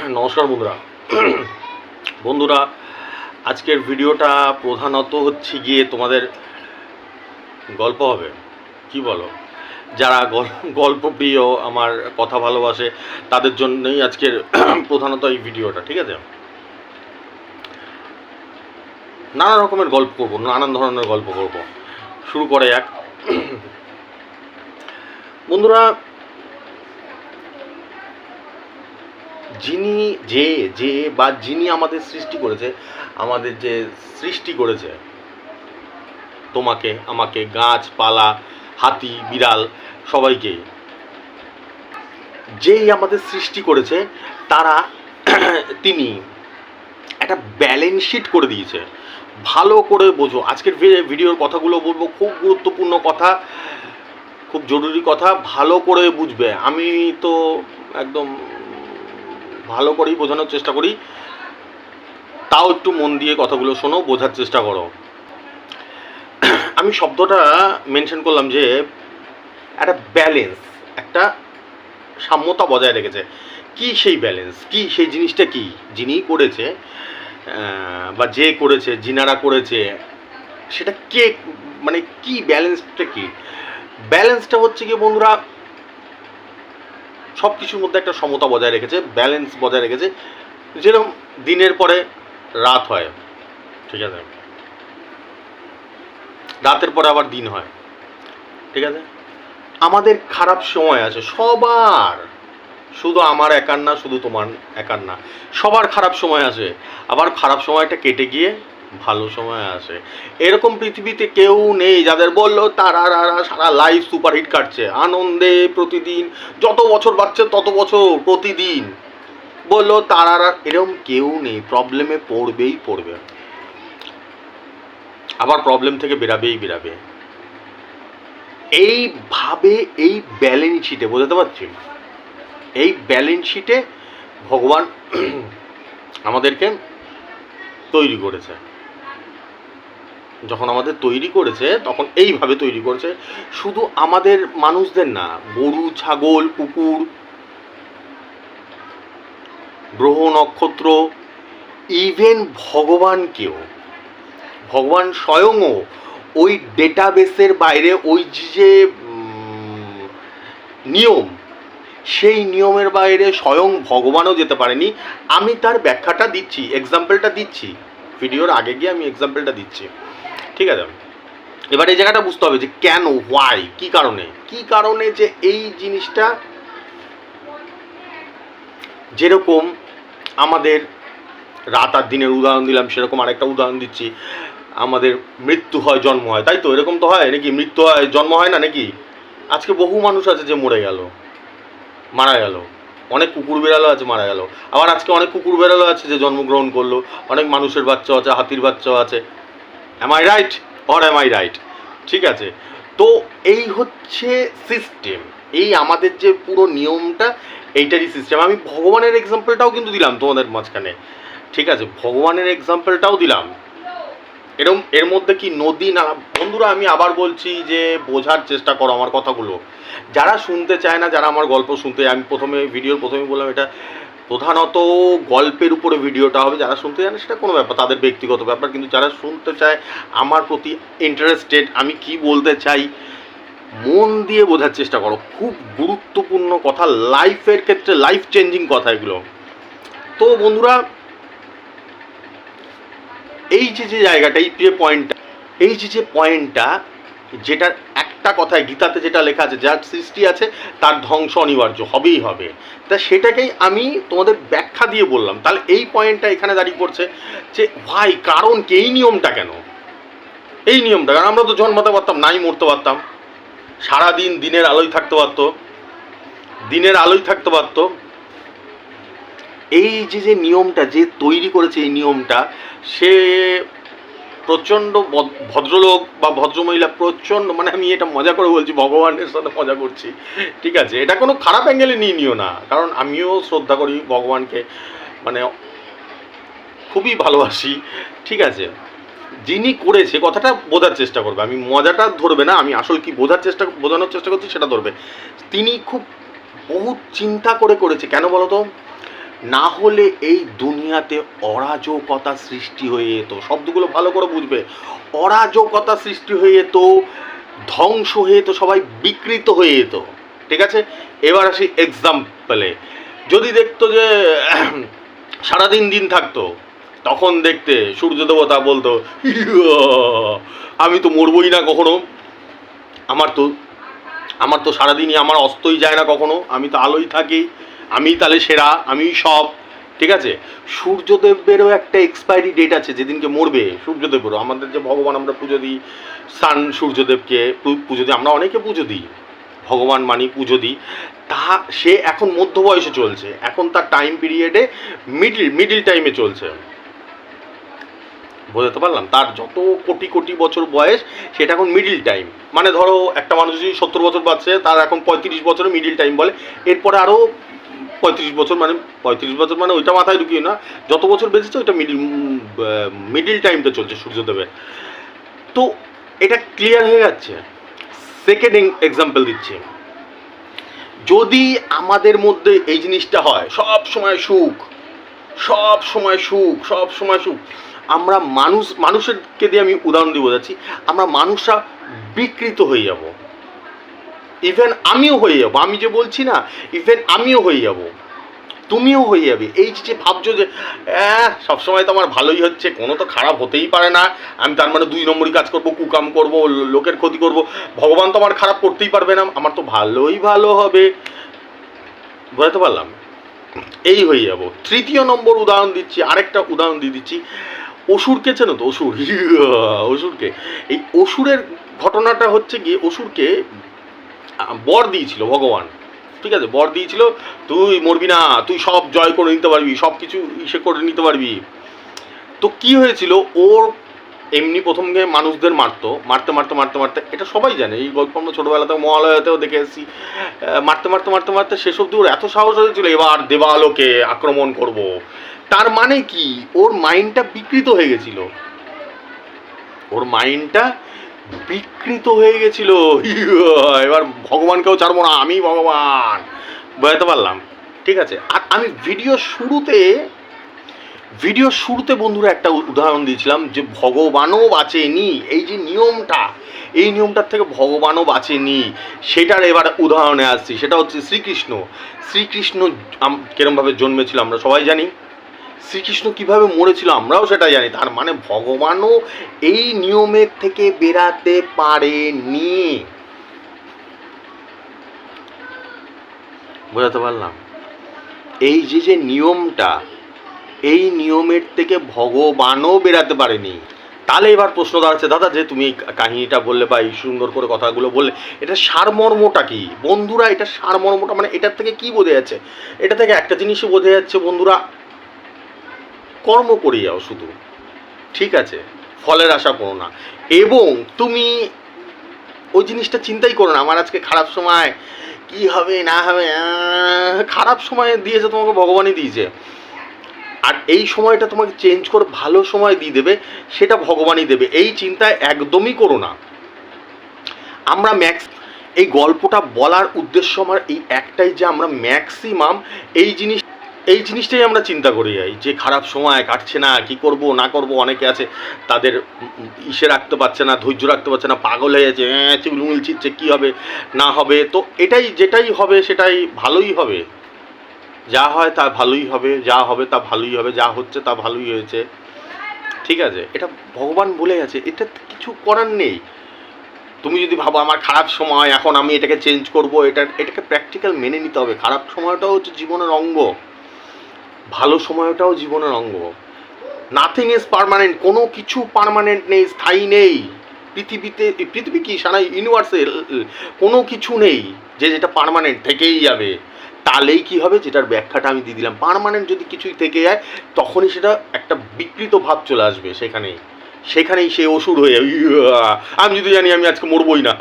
নমস্কার বন্ধুরা। বন্ধুরা, আজকের ভিডিওটা প্রধানত হচ্ছে গিয়ে তোমাদের গল্প হবে, কি বলো? যারা গল্প প্রিয়, আমার কথা ভালোবাসে, তাদের জন্যই আজকের প্রধানত এই ভিডিওটা, ঠিক আছে? নানা রকমের গল্প করবো, নানান ধরনের গল্প করব। শুরু করে এক। বন্ধুরা, যিনি আমাদের সৃষ্টি করেছে, আমাদের যে সৃষ্টি করেছে তোমাকে, আমাকে, গাছপালা, হাতি, বিড়াল, সবাইকে, যেই আমাদের সৃষ্টি করেছে তিনি একটা ব্যালেন্স শিট করে দিয়েছে। ভালো করে বোঝো, আজকের ভিডিওর কথাগুলো বলবো, খুব গুরুত্বপূর্ণ কথা, খুব জরুরি কথা, ভালো করে বুঝবে। আমি তো একদম ভালো করেই বোঝানোর চেষ্টা করি, তাও একটু মন দিয়ে কথাগুলো শোনো, বোঝার চেষ্টা করো। আমি শব্দটা মেনশন করলাম যে একটা ব্যালেন্স, একটা সাম্যতা বজায় রেখেছে। কি সেই ব্যালেন্স, কি সেই জিনিসটা, কি যিনি করেছে বা যে করেছে, যিনারা করেছে, সেটা কে, মানে কি ব্যালেন্সটা? কি ব্যালেন্সটা হচ্ছে কি বন্ধুরা, সব কিছুর মধ্যে একটা সমতা বজায় রেখেছে, ব্যালেন্স বজায় রেখেছে। যেরকম দিনের পরে রাত হয়, ঠিক আছে, রাতের পরে আবার দিন হয়, ঠিক আছে। আমাদের খারাপ সময় আছে সবার, শুধু আমার একার না, শুধু তোমার একার না, সবার খারাপ সময় আসে। আবার খারাপ সময়টা কেটে গিয়ে ভালো সময় আসে। এরকম পৃথিবীতে কেউ নেই যাদের বললো তারা সারা লাইফ সুপারহিট কাটছে, আনন্দে প্রতিদিন, যত বছর বাড়ছে তত বছর প্রতিদিন বললো তারা, এরকম কেউ নেই। প্রবলেমে পড়বেই পড়বে, আবার প্রবলেম থেকে বেরাবে। এইভাবে এই ব্যালেন্স শিটে, বোঝাতে পারছি, এই ব্যালেন্স শিটে ভগবান আমাদেরকে তৈরি করেছে। যখন আমাদের তৈরি করেছে তখন এইভাবে তৈরি করেছে। শুধু আমাদের মানুষদের না, গরু, ছাগল, কুকুর, গ্রহ, নক্ষত্র, ইভেন ভগবানকেও, ভগবান স্বয়ংও ওই ডেটাবেসের বাইরে, ওই যে নিয়ম, সেই নিয়মের বাইরে স্বয়ং ভগবানও যেতে পারেনি। আমি তার ব্যাখ্যাটা দিচ্ছি, এক্সাম্পলটা দিচ্ছি, ভিডিওর আগে গিয়ে আমি এক্সাম্পলটা দিচ্ছি, ঠিক আছে? এবার এই জায়গাটা বুঝতে হবে যে কেন, হোয়াই, কি কারণে যে এই জিনিসটা, যেরকম আমাদের রাত আর দিনের উদাহরণ দিলাম, সেরকম আরেকটা উদাহরণ দিচ্ছি। আমাদের মৃত্যু হয়, জন্ম হয়, তাই তো? এরকম তো হয় নাকি? মৃত্যু হয়, জন্ম হয় না নাকি? আজকে বহু মানুষ আছে যে মরে গেল, মারা গেল, অনেক কুকুর বেড়ালও আছে মারা গেল, আবার আজকে অনেক কুকুর বেড়ালও আছে যে জন্মগ্রহণ করলো, অনেক মানুষের বাচ্চাও আছে, হাতির বাচ্চাও আছে। Am I right or am I right? ঠিক আছে, তো এই হচ্ছে সিস্টেম, এই আমাদের যে পুরো নিয়মটা, এইটারই সিস্টেম। আমি ভগবানের এক্সাম্পলটাও কিন্তু দিলাম তোমাদের মাঝখানে, ঠিক আছে, ভগবানের এক্সাম্পলটাও দিলাম। এরকম এর মধ্যে কি নদী নালা? বন্ধুরা, আমি আবার বলছি যে বোঝার চেষ্টা করো আমার কথাগুলো। যারা শুনতে চায় না, যারা আমার গল্প শুনতে, আমি ভিডিওর প্রথমে বললাম এটা প্রধানত গল্পের উপরে ভিডিওটা হবে। যারা শুনতে চায় না সেটা কোনো ব্যাপার, তাদের ব্যক্তিগত ব্যাপার। কিন্তু যারা শুনতে চায়, আমার প্রতি ইন্টারেস্টেড, আমি কি বলতে চাই, মন দিয়ে বোঝার চেষ্টা করো। খুব গুরুত্বপূর্ণ কথা, লাইফের ক্ষেত্রে লাইফ চেঞ্জিং কথা এগুলো। তো বন্ধুরা, এই যে জায়গাটা, এই যে পয়েন্টটা, যেটার একটা কথায় গীতাতে যেটা লেখা আছে, যার সৃষ্টি আছে তার ধ্বংস অনিবার্য হবেই হবে, তা সেটাকেই আমি তোমাদের ব্যাখ্যা দিয়ে বললাম। তাহলে এই পয়েন্টটা এখানে দাঁড়িয়ে পড়ছে যে ভাই, কারণ কি, এই নিয়মটা কেন? এই নিয়মটা কারণ আমরা তো জন্মাতে পারতাম, নাই মরতে পারতাম, সারাদিন দিনের আলোয় থাকতে পারতো। এই যে নিয়মটা যে তৈরি করেছে, এই নিয়মটা, সে প্রচণ্ড ভদ্রলোক বা ভদ্রমহিলা, প্রচণ্ড, মানে আমি এটা মজা করে বলছি, ভগবানের সাথে মজা করছি, ঠিক আছে? এটা কোনো খারাপ অ্যাঙ্গেলে নিও না, কারণ আমিও শ্রদ্ধা করি ভগবানকে, মানে খুবই ভালোবাসি, ঠিক আছে? যিনি করেছে, কথাটা বোঝার চেষ্টা করবে, আমি মজাটা ধরবে না, আমি আসল কি বোঝানোর চেষ্টা করছি সেটা ধরবে। তিনি খুব বহুত চিন্তা করে করেছে। কেন বলো তো? না হলে এই দুনিয়াতে অরাজকতা সৃষ্টি হয়ে যেত। শব্দগুলো ভালো করে বুঝবে। অরাজকতা সৃষ্টি হয়ে যেত, ধ্বংস হয়ে যেত, সবাই বিকৃত হয়ে যেত। ঠিক আছে, এবার আসি এক্সাম্পলে। যদি দেখতো যে সারাদিন দিন থাকতো, তখন দেখতে সূর্য দেবতা বলতো আমি তো মরবই না কখনো, আমার তো সারাদিনই আমার অস্তই যায় না কখনো, আমি তো আলোই থাকি, আমি তাহলে সেরা, আমি সব। ঠিক আছে, সূর্যদেবেরও একটা এক্সপায়ারি ডেট আছে, যেদিনকে মরবে সূর্যদেবেরও। আমাদের যে ভগবান আমরা পুজো দিই, সান সূর্যদেবকে পুজো দিই, আমরা অনেকে পুজো দিই, ভগবান মানি, পুজো দিই। তা সে এখন মধ্য বয়সে চলছে, এখন তার টাইম পিরিয়ডে মিডিল টাইমে চলছে। বোঝাতে পারলাম? তার যত কোটি কোটি বছর বয়স, সেটা এখন মিডিল টাইম। মানে ধরো একটা মানুষ যদি 70 বছর বাঁচছে, তার এখন 35 বছরে মিডিল টাইম বলে। এরপরে আরও 35 বছর, মানে 35 বছর মানে ওইটা মাথায় ঢুকিয়ে না, যত বছর বেঁচেছে ওইটা মিডিল টাইমটা চলছে সূর্যদেবের। তো এটা ক্লিয়ার হয়ে যাচ্ছে। সেকেন্ড এক্সাম্পল দিচ্ছি, যদি আমাদের মধ্যে এই জিনিসটা হয় সব সময় সুখ, সব সময় সুখ, সব সময় সুখ, আমরা মানুষেরকে দিয়ে আমি উদাহরণ দিয়ে বোঝাচ্ছি, আমরা মানুষরা বিকৃত হয়ে যাব। ইভেন আমিও হয়ে যাব, আমি যে বলছি না, ইভেন আমিও হয়ে যাব, তুমিও হয়ে যাবে। এই যে ভাবছো যে সবসময় তো আমার ভালোই হচ্ছে, কোনো তো খারাপ হতেই পারে না, আমি তার মানে 2 নম্বরই কাজ করব, কুকাম করব, লোকের ক্ষতি করব, ভগবান তো আমার খারাপ করতেই পারবে না, আমার তো ভালোই ভালো হবে। বুঝতে পারলাম? এই হয়ে যাব। তৃতীয় নম্বর উদাহরণ দিচ্ছি, আরেকটা উদাহরণ দিয়ে দিচ্ছি। অসুরকে চেনো তো? অসুরকে, এই অসুরের ঘটনাটা হচ্ছে গিয়ে, অসুরকে বর দিয়েছিল ভগবান। ঠিক আছে, বর দিয়েছিল, তুই মরবি না, তুই সব জয় করে নিতে পারবি, সব কিছু ইসে করে নিতে পারবি। তো কি হয়েছিল, ওর এমনি প্রথমে মানুষদের মারতে মারতে মারতে মারতে, এটা সবাই জানে, এই গল্প আমরা ছোটোবেলাতেও মহালয়াতেও দেখে এসেছি, মারতে মারতে মারতে মারতে শেষ অব্দি ওর এত সাহস হয়েছিল, এবার দেবালোকে আক্রমণ করব। তার মানে কি, ওর মাইন্ডটা বিকৃত হয়ে গেছিল, ওর মাইন্ডটা বিকৃত হয়ে গেছিল। এবার ভগবানকেও ছাড়বো না, আমি ভগবান। বুঝতে পারলাম? ঠিক আছে। আর আমি ভিডিও শুরুতে বন্ধুরা একটা উদাহরণ দিয়েছিলাম যে ভগবানও বাঁচেনি, এই যে নিয়মটা, এই নিয়মটার থেকে ভগবানও বাঁচেনি, সেটার এবার উদাহরণে আসছি। সেটা হচ্ছে শ্রীকৃষ্ণ কিরমভাবে জন্মেছিল আমরা সবাই জানি, শ্রীকৃষ্ণ কিভাবে মরেছিল আমরাও সেটা জানি। তার মানে ভগবানও এই নিয়মের থেকে বেরাতে পারেনি। বোঝাতে পারলাম? এই যে নিয়মটা, এই নিয়মের থেকে ভগবানও বেরাতে পারেনি। তাহলে এবার প্রশ্ন দাঁড়াচ্ছে, দাদা যে তুমি কাহিনীটা বললে বা এই সুন্দর করে কথাগুলো বললে, এটা সারমর্মটা কি বন্ধুরা? এটা সারমর্মটা মানে এটার থেকে কি বোঝা যাচ্ছে? এটা থেকে একটা জিনিসই বোঝা যাচ্ছে বন্ধুরা, কর্ম করে যাও শুধু, ঠিক আছে, ফলের আশা করো না। এবং তুমি ওই জিনিসটা চিন্তাই করো না আমার আজকে খারাপ সময়, কি হবে না হবে। খারাপ সময় দিয়েছে তোমাকে ভগবানই দিয়েছে, আর এই সময়টা তোমাকে চেঞ্জ করে ভালো সময় দিয়ে দেবে, সেটা ভগবানই দেবে। এই চিন্তায় একদমই করো না। আমরা এই গল্পটা বলার উদ্দেশ্য আমার এই একটাই, যে আমরা ম্যাক্সিমাম এই জিনিসটাই আমরা চিন্তা করে যাই, যে খারাপ সময় কাটছে না, কি করব না করব। অনেকে আছে তাদের ইসে রাখতে পারছে না, ধৈর্য রাখতে পারছে না, পাগল হয়ে যাচ্ছে, চিলমুল ছিটছে, কী হবে না হবে। তো যেটাই হবে সেটাই ভালোই হবে, যা হয় তা ভালোই হবে, যা হবে তা ভালোই হবে, যা হচ্ছে তা ভালোই হয়েছে। ঠিক আছে, এটা ভগবান বলে গেছে, এটা কিছু করার নেই। তুমি যদি ভাবো আমার খারাপ সময়, এখন আমি এটাকে চেঞ্জ করবো, এটাকে প্র্যাকটিক্যাল মেনে নিতে হবে। খারাপ সময়টাও হচ্ছে জীবনের অঙ্গ, ভালো সময়টাও জীবনের অঙ্গ। নাথিং ইজ পার্মানেন্ট, কোনো কিছু পার্মানেন্ট নেই, স্থায়ী নেই পৃথিবী কি সারা ইউনিভার্সেল কোনো কিছু নেই যেটা পার্মানেন্ট থেকেই যাবে। তাহলেই কি হবে, যেটার ব্যাখ্যাটা আমি দিয়ে দিলাম, পার্মানেন্ট যদি কিছুই থেকে যায়, তখনই সেটা একটা বিকৃত ভাব চলে আসবে, সেখানেই সে অসুর হয়ে যাবে। আমি যদি জানি আমি আজকে মরবই না,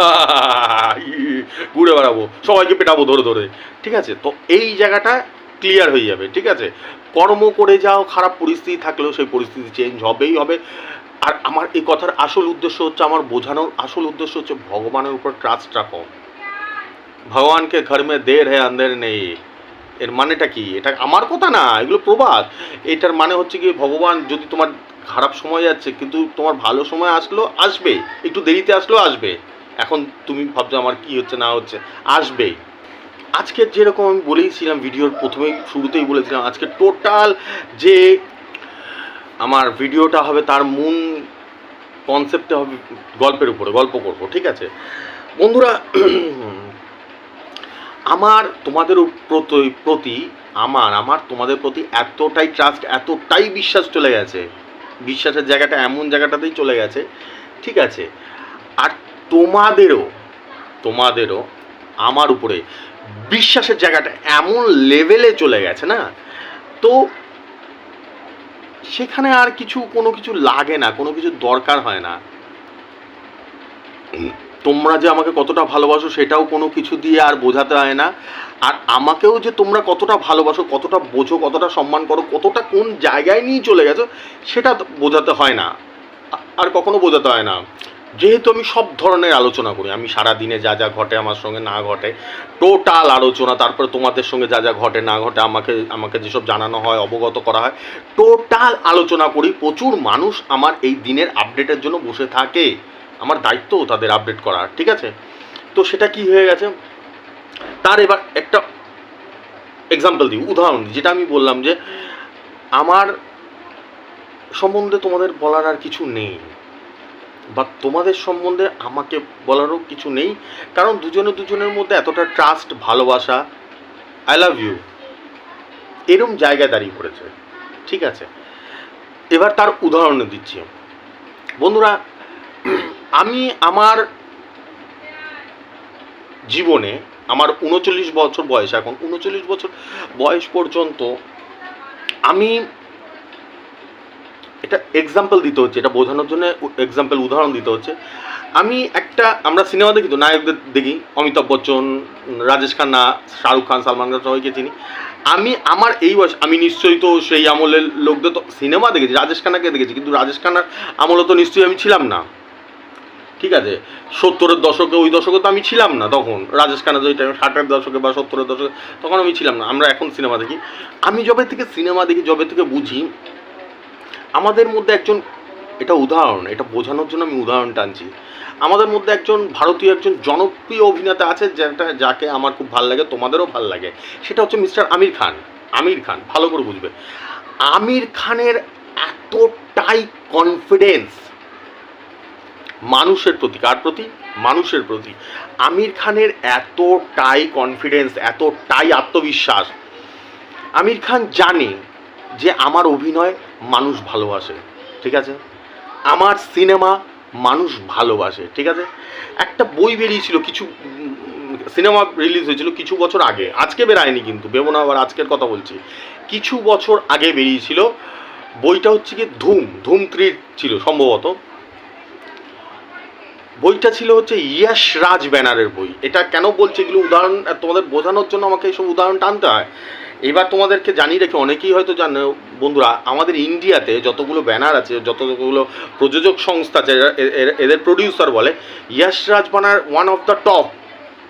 ঘুরে বেড়াবো, সবাইকে পেটাবো ধরে ধরে। ঠিক আছে, তো এই জায়গাটা ক্লিয়ার হয়ে যাবে। ঠিক আছে, কর্ম করে যাও, খারাপ পরিস্থিতি থাকলেও সেই পরিস্থিতি চেঞ্জ হবেই হবে। আর আমার এই কথার আসল উদ্দেশ্য হচ্ছে, আমার বোঝানোর আসল উদ্দেশ্য হচ্ছে, ভগবানের উপর ট্রাস্ট রাখো। ভগবানকে ঘর মে দের হ্যায় আন্দের নেই, এর মানেটা কি? এটা আমার কথা না, এগুলো প্রবাদ। এটার মানে হচ্ছে কি, ভগবান যদি তোমার খারাপ সময় যাচ্ছে কিন্তু তোমার ভালো সময় আসলো, আসবে, একটু দেরিতে আসলেও আসবে। এখন তুমি ভাবছো আমার কি হচ্ছে না হচ্ছে, আসবেই। আজকের যেরকম আমি বলেইছিলাম, ভিডিওর প্রথমেই শুরুতেই বলেছিলাম, আজকে টোটাল যে আমার ভিডিওটা হবে তার মূল কনসেপ্টে হবে গল্পের উপরে, গল্প করব, ঠিক আছে বন্ধুরা। আমার তোমাদের প্রতি আমার তোমাদের প্রতি এতটাই ট্রাস্ট, এতটাই বিশ্বাস চলে গেছে, বিশ্বাসের জায়গাটা এমন জায়গাটাতেই চলে গেছে, ঠিক আছে। আর তোমাদেরও আমার উপরে বিশ্বাসের জায়গাটা এমন লেভেলে চলে গেছে না, তো সেখানে আর কোনো কিছু লাগে না, কোনো কিছু দরকার হয় না। তোমরা যে আমাকে কতটা ভালোবাসো সেটাও কোনো কিছু দিয়ে আর বোঝাতে হয় না, আর আমাকেও যে তোমরা কতটা ভালোবাসো, কতটা বোঝো, কতটা সম্মান করো, কতটা কোন জায়গায় নিয়ে চলে গেছো সেটা বোঝাতে হয় না, আর কখনো বোঝাতে হয় না। যেহেতু আমি সব ধরনের আলোচনা করি, আমি সারা দিনে যা যা ঘটে আমার সঙ্গে না ঘটে টোটাল আলোচনা, তারপরে তোমাদের সঙ্গে যা যা ঘটে না ঘটে আমাকে যেসব জানানো হয়, অবগত করা হয়, টোটাল আলোচনা করি। প্রচুর মানুষ আমার এই দিনের আপডেটের জন্য বসে থাকে, আমার দায়িত্ব তাদের আপডেট করার, ঠিক আছে। তো সেটা কি হয়ে গেছে, তার এবার একটা এক্সাম্পল দিই, উদাহরণ দিই, যেটা আমি বললাম যে আমার সম্বন্ধে তোমাদের বলার আর কিছু নেই, বা তোমাদের সম্বন্ধে আমাকে বলারও কিছু নেই, কারণ দুজনের মধ্যে এতটা ট্রাস্ট, ভালোবাসা, আই লাভ ইউ এরম জায়গায় দাঁড়িয়ে পড়েছে, ঠিক আছে। এবার তার উদাহরণ দিচ্ছি বন্ধুরা। আমি আমার জীবনে, আমার 39 বছর বয়স, এখন 39 বছর বয়স পর্যন্ত আমি, এটা এক্সাম্পল দিতে হচ্ছে, এটা বোঝানোর জন্য এক্সাম্পল, উদাহরণ দিতে হচ্ছে। আমরা সিনেমা দেখি তো, নায়কদের দেখি, অমিতাভ বচ্চন, রাজেশ খান্না, শাহরুখ খান, সালমান খান, সবাইকে চিনি। আমার এই বয়স, আমি নিশ্চয়ই তো সেই আমলের লোকদের তো সিনেমা দেখেছি, রাজেশ খান্নাকে দেখেছি, কিন্তু রাজেশ খান্নার আমলে তো নিশ্চয়ই আমি ছিলাম না, ঠিক আছে। 70-এর দশকে, ওই দশকে তো আমি ছিলাম না তখন, রাজেশ খান্না ওই টাইমে 60-এর দশকে বা 70-এর দশকে, তখন আমি ছিলাম না। আমরা এখন সিনেমা দেখি। আমি যবে থেকে সিনেমা দেখি, যবে থেকে বুঝি, আমাদের মধ্যে একজন, এটা উদাহরণ, এটা বোঝানোর জন্য আমি উদাহরণ টানছি, আমাদের মধ্যে একজন ভারতীয়, একজন জনপ্রিয় অভিনেতা আছে, যাকে আমার খুব ভালো লাগে, তোমাদেরও ভালো লাগে, সেটা হচ্ছে মিস্টার আমির খান। আমির খান, ভালো করে বুঝবে, আমির খানের এতটাই কনফিডেন্স মানুষের প্রতি, কার প্রতি? মানুষের প্রতি। আমির খানের এতটাই কনফিডেন্স, এতটাই আত্মবিশ্বাস, আমির খান জানে যে আমার অভিনয় মানুষ ভালোবাসে, ঠিক আছে, আমার সিনেমা মানুষ ভালোবাসে, ঠিক আছে। একটা বই বেরিয়েছিল, কিছু সিনেমা রিলিজ হয়েছিল কিছু বছর আগে, আজকে বেরায়নি কিন্তু, ভেবো না আবার আজকের কথা বলছি, কিছু বছর আগে বেরিয়েছিল। বইটা হচ্ছে কি ধুম 3 ছিল সম্ভবত। বইটা ছিল হচ্ছে ইয়াশ রাজ ব্যানারের বই। এটা কেন বলছি, এগুলো উদাহরণ তোমাদের বোঝানোর জন্য আমাকে এইসব উদাহরণ টানতে হয়। এবার তোমাদেরকে জানিয়ে রেখে, অনেকেই হয়তো জানো বন্ধুরা, আমাদের ইন্ডিয়াতে যতগুলো ব্যানার আছে, যতগুলো প্রযোজক সংস্থা আছে, এদের প্রডিউসার বলে, Yash Raj banner one of the top.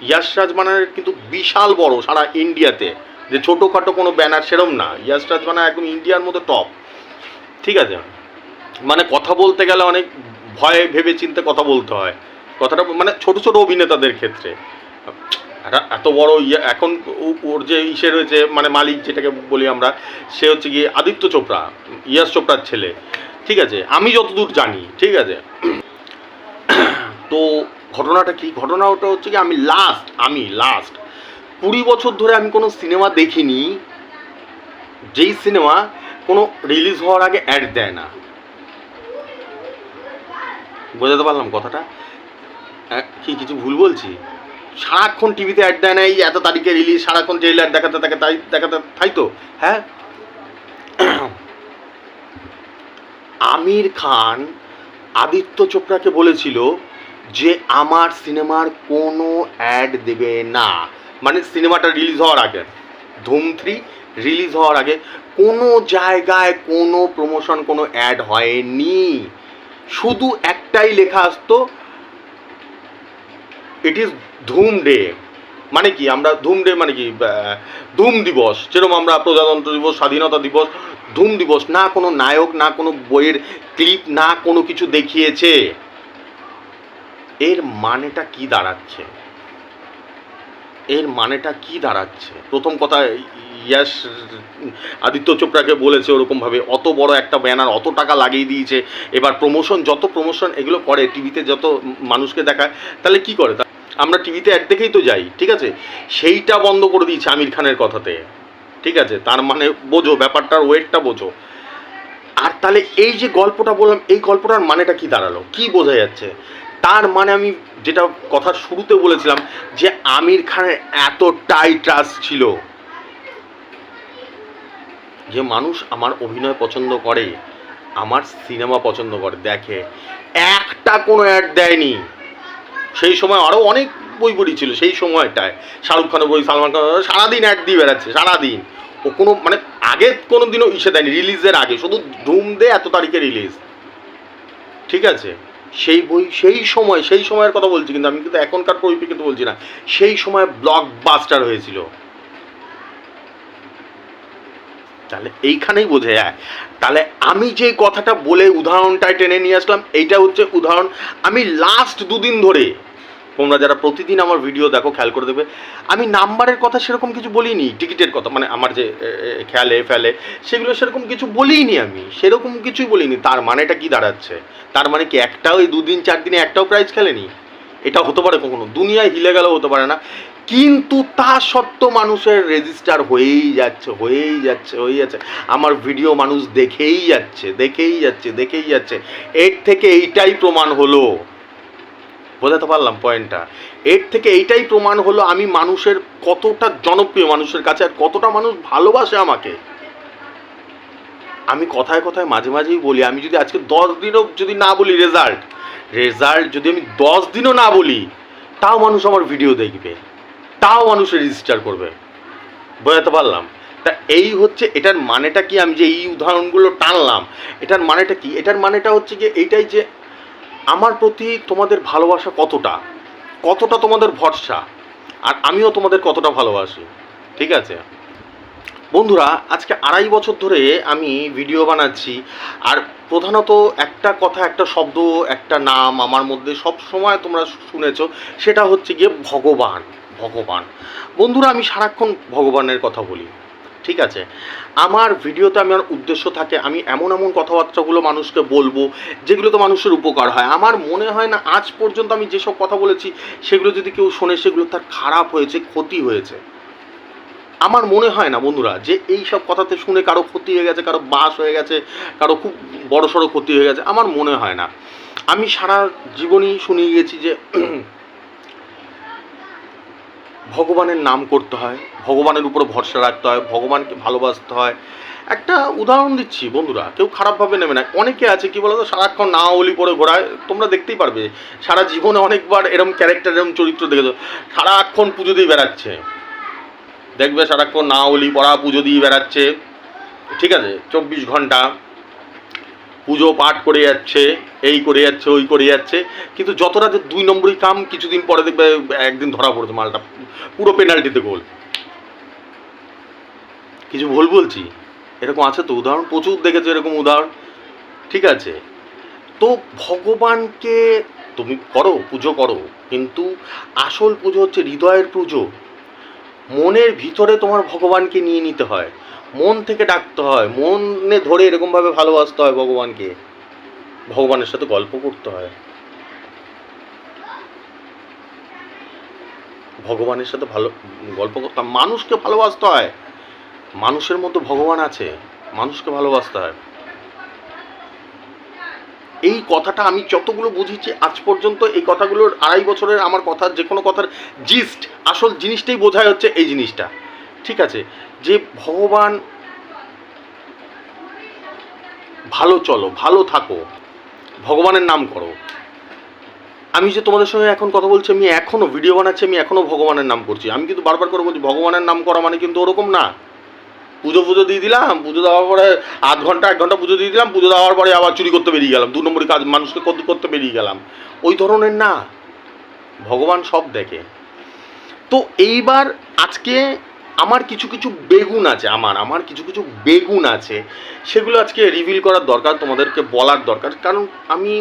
Yash Raj ব্যানারের কিন্তু বিশাল বড় সারা ইন্ডিয়াতে, যে ছোটোখাটো কোনো ব্যানার সেরম না, ইয়াশ রাজ ব্যানার একদম ইন্ডিয়ার মতো টপ, ঠিক আছে। মানে কথা বলতে গেলে অনেক ভয়ে ভেবে চিন্তে কথা বলতে হয়, কথাটা মানে ছোট ছোট অভিনেতাদের ক্ষেত্রে। এত বড় এখন ওর যে ইসে রয়েছে, মানে মালিক যেটাকে বলি আমরা, সে হচ্ছে গিয়ে আদিত্য চোপড়া, ইয়াশ চোপড়ার ছেলে, ঠিক আছে, আমি যতদূর জানি, ঠিক আছে। তো ঘটনাটা কি, ঘটনাটা হচ্ছে কি, আমি লাস্ট 20 বছর ধরে আমি কোনো সিনেমা দেখিনি যেই সিনেমা কোনো রিলিজ হওয়ার আগে অ্যাড দেয় না। বোঝাতে পারলাম কথাটা? কি কিছু ভুল বলছি? সারাক্ষণ টিভিতে অ্যাড দেয় না, এই এত তারিখে রিলিজ, সারাক্ষণ ট্রেইলার দেখাতে থাকে, তাই তো, হ্যাঁ। আমির খান আদিত্য চোপড়াকে বলেছিল যে আমার সিনেমার কোনো অ্যাড দেবে না, মানে সিনেমাটা রিলিজ হওয়ার আগে, ধুম 3 রিলিজ হওয়ার আগে কোনো জায়গায় কোনো প্রমোশন, কোনো অ্যাড হয়নি। শুধু একটাই লেখা আসতো, ইট ইজ ধুম ডে, মানে কি আমরা ধুম ডে মানে কি ধুম দিবস, যেরকম আমরা প্রজাতন্ত্র দিবস, স্বাধীনতা দিবস, ধুম দিবস, না কোনো নায়ক, না কোনো বইয়ের ক্লিপ, না কোনো কিছু দেখিয়েছে। এর মানেটা কি দাঁড়াচ্ছে? এর মানেটা কি দাঁড়াচ্ছে? প্রথম কথা, ইয়াশ আদিত্য চোপড়াকে বলেছে ওরকমভাবে, অত বড় একটা ব্যানার, অত টাকা লাগিয়ে দিয়েছে, এবার প্রমোশন, যত প্রমোশন এগুলো করে টিভিতে, যত মানুষকে দেখায়, তাহলে কি করে? আমরা টিভিতে অ্যাড দেখেই তো যাই, ঠিক আছে? সেইটা বন্ধ করে দিয়েছে আমির খানের কথাতে, ঠিক আছে? তার মানে বোঝো ব্যাপারটার ওয়েটটা বোঝো। আর তাহলে এই যে গল্পটা বললাম, এই গল্পটার মানেটা কি দাঁড়ালো, কি বোঝা যাচ্ছে? তার মানে আমি যেটা কথার শুরুতে বলেছিলাম যে আমির খানের এতটাই ট্রাস্ট ছিল যে মানুষ আমার অভিনয় পছন্দ করে, আমার সিনেমা পছন্দ করে, দেখে, একটা কোনো অ্যাড দেয়নি। সেই সময় আরও অনেক বই বেরিয়েছিল সেই সময়টায়, শাহরুখ খানের বই, সালমান খান, সারাদিন অ্যাড দিয়ে বেড়াচ্ছে সারাদিন। ও কোনো মানে আগে কোনো দিনও ইসে দেয়নি, রিলিজের আগে শুধু ধুম দে এত তারিখে রিলিজ, ঠিক আছে? সেই বই সেই সময়ের কথা বলছি, কিন্তু আমি কিন্তু এখনকার পরিপ্রেক্ষিতে বলছি না, সেই সময় ব্লকবাস্টার হয়েছিল। তাহলে এইখানেই বোঝা যায়। তাহলে আমি যে কথাটা বলে উদাহরণটায় টেনে নিয়ে আসলাম, এইটা হচ্ছে উদাহরণ। আমি লাস্ট দুদিন ধরে, তোমরা যারা প্রতিদিন আমার ভিডিও দেখো খেয়াল করে দেবে, আমি নাম্বারের কথা সেরকম কিছু বলিনি, টিকিটের কথা মানে আমার যে খেয়ালে ফেলে সেগুলো সেরকম কিছু বলিনি, আমি সেরকম কিছুই বলিনি। তার মানেটা কি দাঁড়াচ্ছে? তার মানে কি একটাও এই 2 দিন 4 দিনে একটাও প্রাইজ খেলেনি? এটা হতে পারে কখনো, দুনিয়ায় হিলে গেলেও হতে পারে না। কিন্তু তা সত্ত্বেও মানুষের রেজিস্টার হয়েই যাচ্ছে। আমার ভিডিও মানুষ দেখেই যাচ্ছে। এর থেকে এইটাই প্রমাণ হলো, বোঝাতে পারলাম পয়েন্টটা? এর থেকে এইটাই প্রমাণ হলো আমি মানুষের কতটা জনপ্রিয়, মানুষের কাছে আর কতটা মানুষ ভালোবাসে আমাকে। আমি কথায় কথায় মাঝে মাঝেই বলি, আমি যদি আজকে 10 দিনও যদি না বলি রেজাল্ট যদি আমি 10 দিনও না বলি, তাও মানুষ আমার ভিডিও দেখবে, তাও মানুষ রেজিস্টার করবে। বোঝাতে পারলাম? তা এই হচ্ছে এটার মানেটা কি? আমি যে এই উদাহরণগুলো টানলাম, এটার মানেটা কি? এটার মানেটা হচ্ছে যে এইটাই যে আমার প্রতি তোমাদের ভালোবাসা কতটা তোমাদের ভরসা, আর আমিও তোমাদের কতটা ভালোবাসি, ঠিক আছে? বন্ধুরা, আজকে 2.5 বছর ধরে আমি ভিডিও বানাচ্ছি, আর প্রধানত একটা কথা, একটা শব্দ, একটা নাম আমার মধ্যে সব সময় তোমরা শুনেছো, সেটা হচ্ছে গিয়ে ভগবান। বন্ধুরা, আমি সারাক্ষণ ভগবানের কথা বলি, ঠিক আছে? আমার ভিডিওতে আমার উদ্দেশ্য থাকে আমি এমন কথাবার্তাগুলো মানুষকে বলবো যেগুলো তো মানুষের উপকার হয়। আমার মনে হয় না আজ পর্যন্ত আমি যেসব কথা বলেছি সেগুলো যদি কেউ শোনে সেগুলো তার খারাপ হয়েছে, ক্ষতি হয়েছে। আমার মনে হয় না বন্ধুরা যে এই সব কথাতে শুনে কারো ক্ষতি হয়ে গেছে, কারো বাস হয়ে গেছে, কারো খুব বড়সড় ক্ষতি হয়ে গেছে, আমার মনে হয় না। আমি সারা জীবনই শুনিয়ে গেছি যে ভগবানের নাম করতে হয়, ভগবানের উপরে ভরসা রাখতে হয়, ভগবানকে ভালোবাসতে হয়। একটা উদাহরণ দিচ্ছি বন্ধুরা, কেউ খারাপভাবে নেবে না। অনেকে আছে কি বলতো, সারাক্ষণ নাওয়ালি পরে ঘোরায়, তোমরা দেখতেই পারবে সারা জীবনে অনেকবার এরকম ক্যারেক্টার, এরকম চরিত্র দেখেছো, সারাক্ষণ পুজো দিয়ে বেড়াচ্ছে, দেখবে সারাক্ষণ নাওয়ালি পড়া পুজো দিয়ে বেড়াচ্ছে, ঠিক আছে? 24 ঘন্টা পুজো পাঠ করে যাচ্ছে, এই করে যাচ্ছে, ওই করে যাচ্ছে, কিন্তু যত রাতে 2 নম্বরই কাম, কিছুদিন পরে দেখবে একদিন ধরা পড়েছে মালটা পুরো পেনাল্টিতে গোল। কিছু ভুল বলছি? এরকম আছে তো উদাহরণ, প্রচুর দেখেছো এরকম উদাহরণ, ঠিক আছে? তো ভগবানকে তুমি করো, পুজো করো, কিন্তু আসল পুজো হচ্ছে হৃদয়ের পুজো। মনের ভিতরে তোমার ভগবানকে নিয়ে নিতে হয়, মন থেকে ডাকতে হয়, মনে ধরে এরকমভাবে ভালোবাসতে হয় ভগবানকে, ভগবানের সাথে গল্প করতে হয়, ভগবানের সাথে গল্প করতাম, মানুষকে ভালোবাসতে হয়, মানুষের মধ্যে ভগবান আছে, মানুষকে ভালোবাসতে হয়। এই কথাটা আমি যতগুলো বুঝেছি আজ পর্যন্ত, এই কথাগুলোর 2.5 বছরের আমার কথার যে কোনো কথার জিস্ট, আসল জিনিসটাই বোঝায় হচ্ছে এই জিনিসটা, ঠিক আছে? যে ভগবান, ভালো চলো, ভালো থাকো, ভগবানের নাম করো। আমি যে তোমাদের সঙ্গে এখন কথা বলছি, আমি এখনও ভিডিও বানাচ্ছি, আমি এখনও ভগবানের নাম করছি। আমি কিন্তু বারবার করে বলছি ভগবানের নাম করা মানে কিন্তু ওরকম না পুজো দিয়ে দিলাম, পুজো দেওয়ার পরে 1 ঘন্টা 1 ঘন্টা পুজো দিয়ে দিলাম, পুজো দেওয়ার পরে আবার চুরি করতে বেরিয়ে গেলাম, 2 নম্বরই কাজ, মানুষকে করতে বেরিয়ে গেলাম, ওই ধরনের না। ভগবান সব দেখে। তো এইবার আজকে আমার কিছু কিছু বেগুন আছে, আমার কিছু কিছু বেগুন আছে, সেগুলো আজকে রিভিল করার দরকার, তোমাদেরকে বলার দরকার। কারণ আমি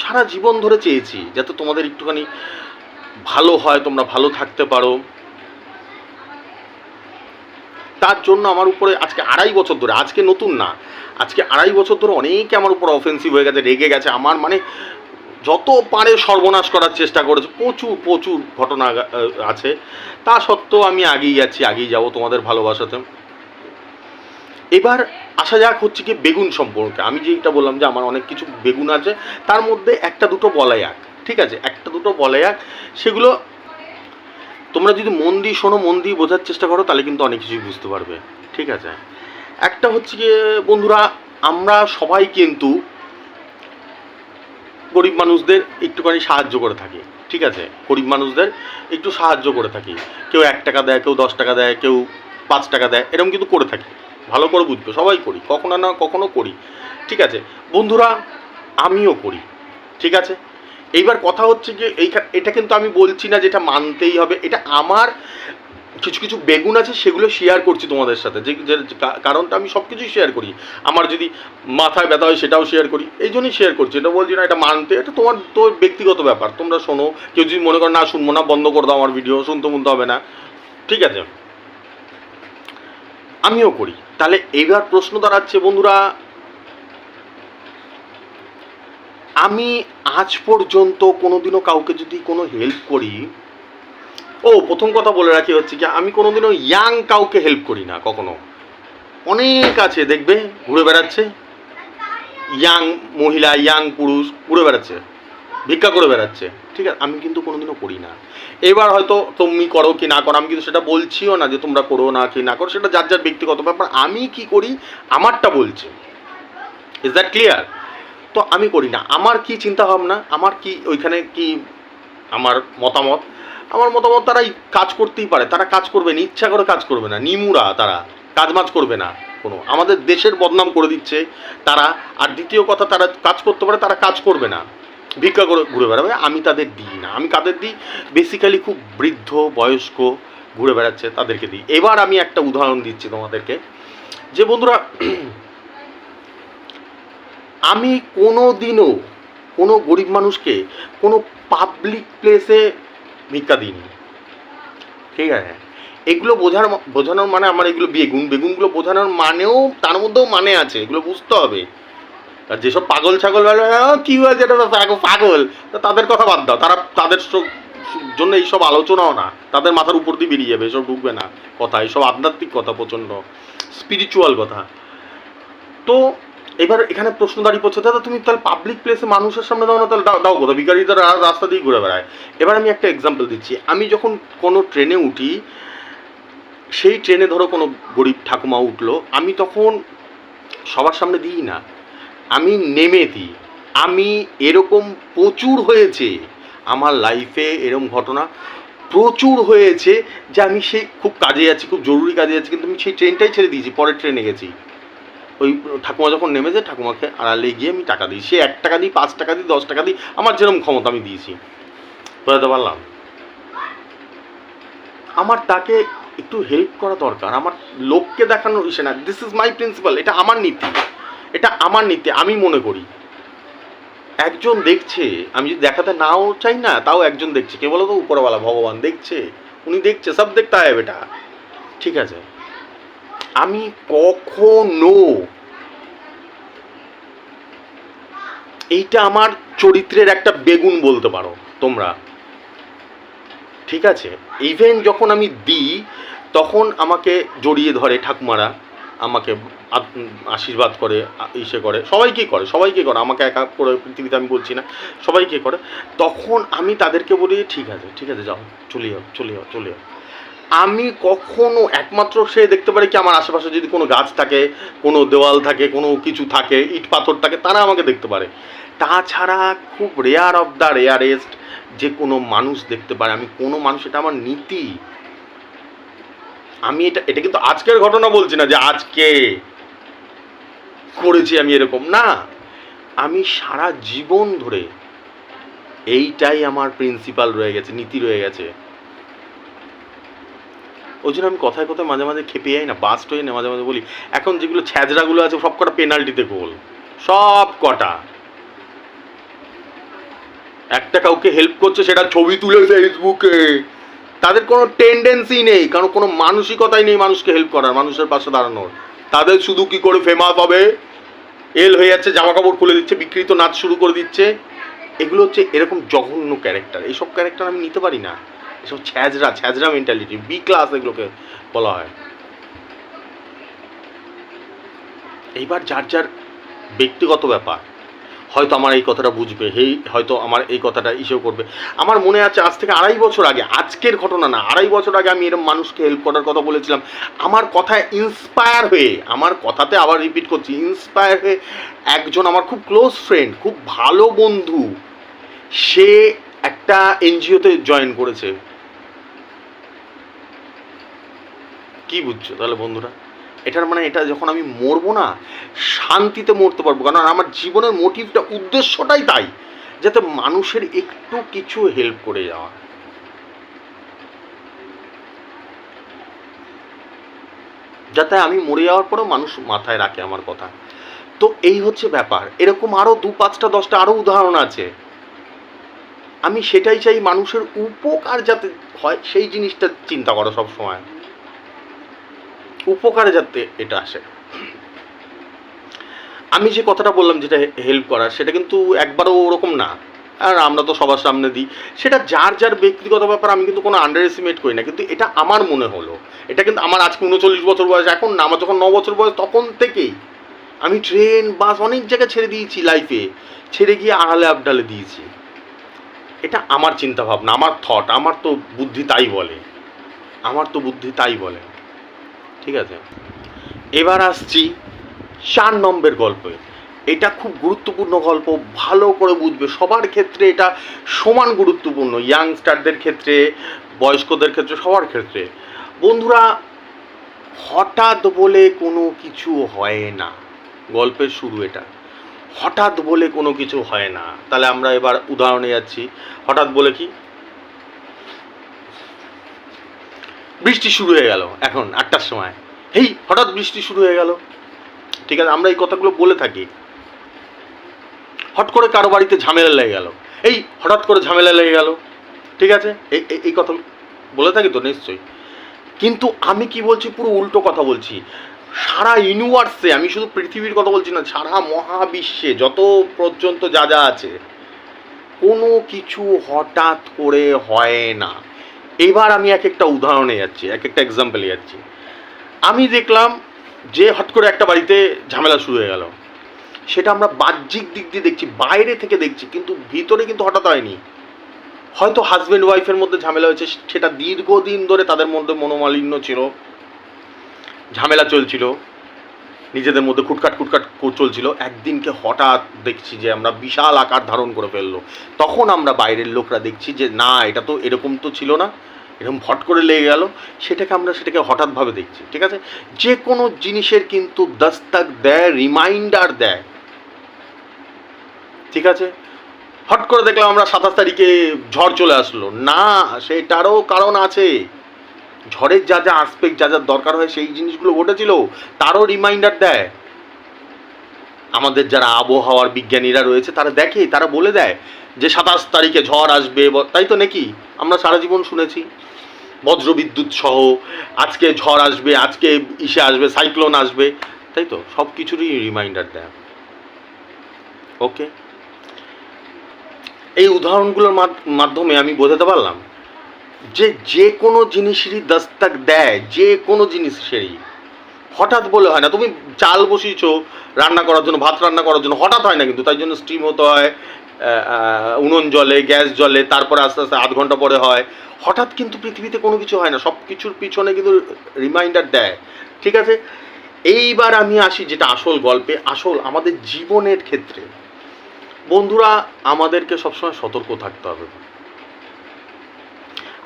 সারা জীবন ধরে চেয়েছি যাতে তোমাদের একটুখানি ভালো হয়, তোমরা ভালো থাকতে পারো। তার জন্য আমার উপরে আজকে 2.5 বছর ধরে, আজকে নতুন না, আজকে 2.5 বছর ধরে অনেকে আমার উপর অফেন্সিভ হয়ে গেছে, রেগে গেছে, আমার মানে যত পারে সর্বনাশ করার চেষ্টা করেছে। প্রচুর প্রচুর ঘটনা আছে। তা সত্ত্বেও আমি আগেই যাবো তোমাদের ভালোবাসাতে। এবার আসা যাক হচ্ছে কি বেগুন সম্পর্কে। আমি যেটা বললাম যে আমার অনেক কিছু বেগুন আছে, তার মধ্যে একটা দুটো বলাই আঁক, ঠিক আছে, একটা দুটো বলাই আঁক, সেগুলো তোমরা যদি মন দিয়ে শোনো, মন দিয়ে বোঝার চেষ্টা করো, তাহলে কিন্তু অনেক কিছুই বুঝতে পারবে, ঠিক আছে। একটা হচ্ছে গিয়ে বন্ধুরা, আমরা সবাই কিন্তু গরিব মানুষদের একটুখানি সাহায্য করে থাকি, ঠিক আছে, গরিব মানুষদের একটু সাহায্য করে থাকি। কেউ 1 টাকা দেয়, কেউ 10 টাকা দেয়, কেউ 5 টাকা দেয়, এরকম কিন্তু করে থাকি। ভালো করে বুঝবে, সবাই করি, কখনো না কখনো করি, ঠিক আছে বন্ধুরা, আমিও করি, ঠিক আছে। এইবার কথা হচ্ছে যে এটা কিন্তু আমি বলছি না যেটা মানতেই হবে, এটা আমার কিছু কিছু বেগুন আছে, সেগুলো শেয়ার করছি তোমাদের সাথে, যে কারণটা আমি সব কিছুই শেয়ার করি। আমার যদি মাথায় ব্যথা হয় সেটাও শেয়ার করি, এই জন্যই শেয়ার করছি। এটা বলছি না এটা মানতে, এটা তোর ব্যক্তিগত ব্যাপার, তোমরা শোনো। কেউ যদি মনে করো না শুনবো না, বন্ধ করে দাও আমার ভিডিও, শুনতে হবে না, ঠিক আছে, আমিও করি। তাহলে এইবার প্রশ্ন দাঁড়াচ্ছে বন্ধুরা, আমি আজ পর্যন্ত কোনোদিনও কাউকে যদি কোনো হেল্প করি, প্রথম কথা বলে রাখি হচ্ছে কি, আমি কোনোদিনও ইয়াং কাউকে হেল্প করি না কখনো। অনেক আছে দেখবে ঘুরে বেড়াচ্ছে, ইয়াং মহিলা, ইয়াং পুরুষ ঘুরে বেড়াচ্ছে, ভিক্ষা করে বেড়াচ্ছে, ঠিক আছে, আমি কিন্তু কোনোদিনও করি না। এবার হয়তো তুমি করো কি না করো, আমি কিন্তু সেটা বলছিও না যে তোমরা করো না কি না করো, সেটা যার যার ব্যক্তিগত ব্যাপার। আমি কি করি আমারটা বলছি, ইজ দ্যাট ক্লিয়ার? তো আমি করি না। আমার কি চিন্তা ভাবনা, আমার কি ওইখানে কি আমার মতামত, তারা কাজ করতেই পারে, তারা কাজ করবে না, ইচ্ছা করে কাজ করবে না, নিমুরা তারা কাজমাজ করবে না কোনো, আমাদের দেশের বদনাম করে দিচ্ছে তারা। আর দ্বিতীয় কথা, তারা কাজ করতে পারে, তারা কাজ করবে না, ভিক্ষা করে ঘুরে বেড়াবে। আমি তাদের দিই না। আমি কাদের দিই? বেসিক্যালি খুব বৃদ্ধ বয়স্ক ঘুরে বেড়াচ্ছে তাদেরকে দিই। এবার আমি একটা উদাহরণ দিচ্ছি তোমাদেরকে, যে বন্ধুরা, আমি কোনো দিনও কোনো গরিব মানুষকে কোনো পাবলিক প্লেসে ভিক্ষা দিইনি, ঠিক আছে। এগুলো বোঝানোর মানে, আমার এগুলো বেগুনগুলো বোঝানোর মানেও, তার মধ্যেও মানে আছে, এগুলো বুঝতে হবে। আর যেসব পাগল ছাগল কি হয়েছে এটা পাগল, তাদের কথা বাদ দাও, তাদের জন্য এইসব আলোচনাও না, তাদের মাথার উপর দিয়ে বেরিয়ে যাবে, এসব ঢুকবে না কথা, এইসব আধ্যাত্মিক কথা, প্রচণ্ড স্পিরিচুয়াল কথা। তো এবার এখানে প্রশ্ন দাঁড়িয়ে পড়ছে, দাদা তুমি তাহলে পাবলিক প্লেসে মানুষের সামনে দাও না, তাহলে দাও কোথাও, ভিখারি তারা রাস্তা দিয়ে ঘুরে বেড়ায়। এবার আমি একটা এক্সাম্পল দিচ্ছি। আমি যখন কোনো ট্রেনে উঠি, সেই ট্রেনে ধরো কোনো গরিব ঠাকুমা উঠলো, আমি তখন সবার সামনে দিই না, আমি নেমে দিই। আমি এরকম প্রচুর হয়েছে আমার লাইফে, এরকম ঘটনা প্রচুর হয়েছে, যে আমি সেই খুব কাজে যাচ্ছি, খুব জরুরি কাজে যাচ্ছি, কিন্তু আমি সেই ট্রেনটাই ছেড়ে দিয়েছি, পরের ট্রেনে গেছি। ওই ঠাকুমা যখন নেমেছে, ঠাকুমাকে আড়ালে গিয়ে আমি টাকা দিই, সে 1 টাকা দিই, 5 টাকা দিই, 10 টাকা দিই, আমার যেরকম ক্ষমতা আমি দিয়েছি, বুঝতে পারলাম। আমার তাকে একটু হেল্প করা দরকার, আমার লোককে দেখানোর ইসে না। দিস ইজ মাই প্রিন্সিপাল, এটা আমার নীতি, আমি মনে করি। একজন দেখছে, আমি যদি দেখাতে নাও চাই না, তাও একজন দেখছে, কে বলো তো? উপরওয়ালা, ভগবান দেখছে, উনি দেখছে, সব দেখতে হয় বেটা, ঠিক আছে। আমি কখনো, এইটা আমার চরিত্রের একটা বেগুন বলতে পারো তোমরা, ঠিক আছে। ইভেন যখন আমি দিই, তখন আমাকে জড়িয়ে ধরে ঠাকুমারা, আমাকে আশীর্বাদ করে, ইসে করে, সবাইকে করে, আমাকে একা করে পৃথিবীতে আমি বলছি না, সবাইকে করে। তখন আমি তাদেরকে বলি, ঠিক আছে যাও, চলে যাও। আমি কখনো, একমাত্র সে দেখতে পারে কি, আমার আশেপাশে যদি কোনো গাছ থাকে, কোনো দেওয়াল থাকে, কোনো কিছু থাকে, ইট পাথর থাকে, তারা আমাকে দেখতে পারে। তাছাড়া খুব রেয়ার অফ দ্য রেয়ারেস্ট যে কোনো মানুষ দেখতে পারে। আমি কোনো মানুষ, এটা আমার নীতি। আমি এটা কিন্তু আজকের ঘটনা বলছি না যে আজকে করেছি আমি এরকম, না। আমি সারা জীবন ধরে এইটাই আমার প্রিন্সিপাল রয়ে গেছে, নীতি রয়ে গেছে। ওই জন্য আমি কথায় কথায় মাঝে মাঝে খেপে যাই না, বাস্ট হয়ে না, মাঝে মাঝে বলি এখন যেগুলো ছ্যাঁচড়াগুলো আছে সব কটা পেনাল্টিতে গোল, সব কটা। একটা কাউকে হেল্প করছে সেটা ছবি তুলে ফেসবুকে, তাদের কোনো টেন্ডেন্সি নেই, কারণ কোনো মানসিকতাই নেই মানুষকে হেল্প করার, মানুষের পাশে দাঁড়ানোর। তাদের শুধু কি করে ফেমাস হবে, এল হয়ে যাচ্ছে, জামা কাপড় খুলে দিচ্ছে, বিকৃত নাচ শুরু করে দিচ্ছে। এগুলো হচ্ছে এরকম জঘন্য ক্যারেক্টার। এইসব ক্যারেক্টার আমি নিতে পারি না, এসব ছ্যাঁচড়া মেন্টালিটি, বি ক্লাস এগুলোকে বলা হয়। এইবার যার যার ব্যক্তিগত ব্যাপার, হয়তো আমার এই কথাটা বুঝবে, হয়তো আমার এই কথাটা ইসেও করবে। আমার মনে আছে আজ থেকে 2.5 বছর আগে, আজকের ঘটনা না, 2.5 বছর আগে আমি এরকম মানুষকে হেল্প করার কথা বলেছিলাম। আমার কথায় ইন্সপায়ার হয়ে, আমার কথাতে আবার রিপিট করছি, ইন্সপায়ার হয়ে একজন আমার খুব ক্লোজ ফ্রেন্ড, খুব ভালো বন্ধু, সে একটা এনজিওতে জয়েন করেছে। কি বুঝছো তাহলে বন্ধুরা? এটার মানে এটা যখন আমি মরবো না, শান্তিতে মরতে পারবো, কারণ আমার জীবনের মোটিভটা, উদ্দেশ্যটাই তাই, যাতে মানুষের একটু কিছু হেল্প করে যাওয়া, যাতে আমি মরে যাওয়ার পরেও মানুষ মাথায় রাখে আমার কথা। তো এই হচ্ছে ব্যাপার। এরকম আরও 2, 5টা 10টা আরও উদাহরণ আছে। আমি সেটাই চাই, মানুষের উপকার যাতে হয় সেই জিনিসটা চিন্তা করো সব সময়, উপকারে যাতে এটা আসে। আমি যে কথাটা বললাম যেটা হেল্প করার, সেটা কিন্তু একবারও ওরকম না, আর আমরা তো সবার সামনে দিই, সেটা যার যার ব্যক্তিগত ব্যাপার, আমি কিন্তু কোনো আন্ডার এস্টিমেট করি না, কিন্তু এটা আমার মনে হলো, এটা কিন্তু আমার আজকে 39 বছর বয়স, এখন না, আমার যখন 9 বছর বয়স তখন থেকেই আমি ট্রেন বাস অনেক জায়গায় ছেড়ে দিয়েছি লাইফে, ছেড়ে গিয়ে আড়ালে আবডালে দিয়েছি। এটা আমার চিন্তা ভাবনা, আমার থট, আমার তো বুদ্ধি তাই বলে, আমার তো বুদ্ধি তাই বলে। ঠিক আছে, এবার আসছি 4 নম্বর গল্পে। এটা খুব গুরুত্বপূর্ণ গল্প, ভালো করে বুঝবে, সবার ক্ষেত্রে এটা সমান গুরুত্বপূর্ণ, ইয়াংস্টারদের ক্ষেত্রে, বয়স্কদের ক্ষেত্রে, সবার ক্ষেত্রে। বন্ধুরা, হঠাৎ বলে কোনো কিছু হয় না। গল্পের শুরু এটা, হঠাৎ বলে কোনো কিছু হয় না। তাহলে আমরা এবার উদাহরণে যাচ্ছি। হঠাৎ বলে কি, বৃষ্টি শুরু হয়ে গেল এখন 8টার সময়, হেই হঠাৎ বৃষ্টি শুরু হয়ে গেল। ঠিক আছে, আমরা এই কথাগুলো বলে থাকি। হট করে কারো বাড়িতে ঝামেলা লেগে গেল, এই হঠাৎ করে ঝামেলা লেগে গেল। ঠিক আছে, এই কথা বলে থাকি তো নিশ্চয়ই। কিন্তু আমি কি বলছি, পুরো উল্টো কথা বলছি। সারা ইউনিভার্সে, আমি শুধু পৃথিবীর কথা বলছি না, সারা মহাবিশ্বে যত পর্যন্ত যা যা আছে, কোনো কিছু হঠাৎ করে হয় না। এবার আমি এক একটা উদাহরণে যাচ্ছি, এক একটা এক্সাম্পলে যাচ্ছি। আমি দেখলাম যে হট করে একটা বাড়িতে ঝামেলা শুরু হয়ে গেল, সেটা আমরা বাহ্যিক দিক দিয়ে দেখছি, বাইরে থেকে দেখছি, কিন্তু ভিতরে কিন্তু হঠাৎ হয়নি। হয়তো হাজব্যান্ড ওয়াইফের মধ্যে ঝামেলা হয়েছে, সেটা দীর্ঘদিন ধরে তাদের মধ্যে মনোমালিন্য ছিল, ঝামেলা চলছিল, নিজেদের মধ্যে খুটখাট চলছিল। একদিনকে হঠাৎ দেখছি যে আমরা বিশাল আকার ধারণ করে ফেললো। তখন আমরা বাইরের লোকরা দেখছি যে না, এটা তো এরকম তো ছিল না, এরকম ফট করে লেগে গেল। সেটাকে হঠাৎভাবে দেখছি। ঠিক আছে, যে কোনো জিনিসের কিন্তু দস্তক দেয়, রিমাইন্ডার দেয়। ঠিক আছে, হট করে দেখলাম আমরা 27 তারিখে ঝড় চলে আসলো, না, সেটারও কারণ আছে। ঝড়ের যা যা আসপেক্ট, যা যা দরকার হয় সেই জিনিসগুলো ঘটেছিল, তারও রিমাইন্ডার দেয়। আমাদের যারা আবহাওয়ার বিজ্ঞানীরা রয়েছে তারা দেখে, তারা বলে দেয় যে 27 তারিখে ঝড় আসবে, তাই তো নাকি? আমরা সারা জীবন শুনেছি বজ্রবিদ্যুৎ সহ আজকে ঝড় আসবে, আজকে ইসে আসবে, সাইক্লোন আসবে, তাই তো? সব কিছুরই রিমাইন্ডার দেয়। ওকে, এই উদাহরণগুলোর মাধ্যমে আমি বোঝাতে পারলাম যে কোনো জিনিসেরই দস্তক দেয়, যে কোনো জিনিসেরই হঠাৎ বলে হয় না। তুমি চাল বসিয়েছো রান্না করার জন্য, ভাত রান্না করার জন্য, হঠাৎ হয় না কিন্তু, তাই জন্য স্টিম হতে হয়, উনুন জলে, গ্যাস জলে, তারপরে আস্তে আস্তে 8 ঘন্টা পরে হয়। হঠাৎ কিন্তু পৃথিবীতে কোনো কিছু হয় না, সব কিছুর পিছনে কিন্তু রিমাইন্ডার দেয়। ঠিক আছে, এইবার আমি আসি যেটা আসল গল্পে, আসল আমাদের জীবনের ক্ষেত্রে। বন্ধুরা, আমাদেরকে সবসময় সতর্ক থাকতে হবে।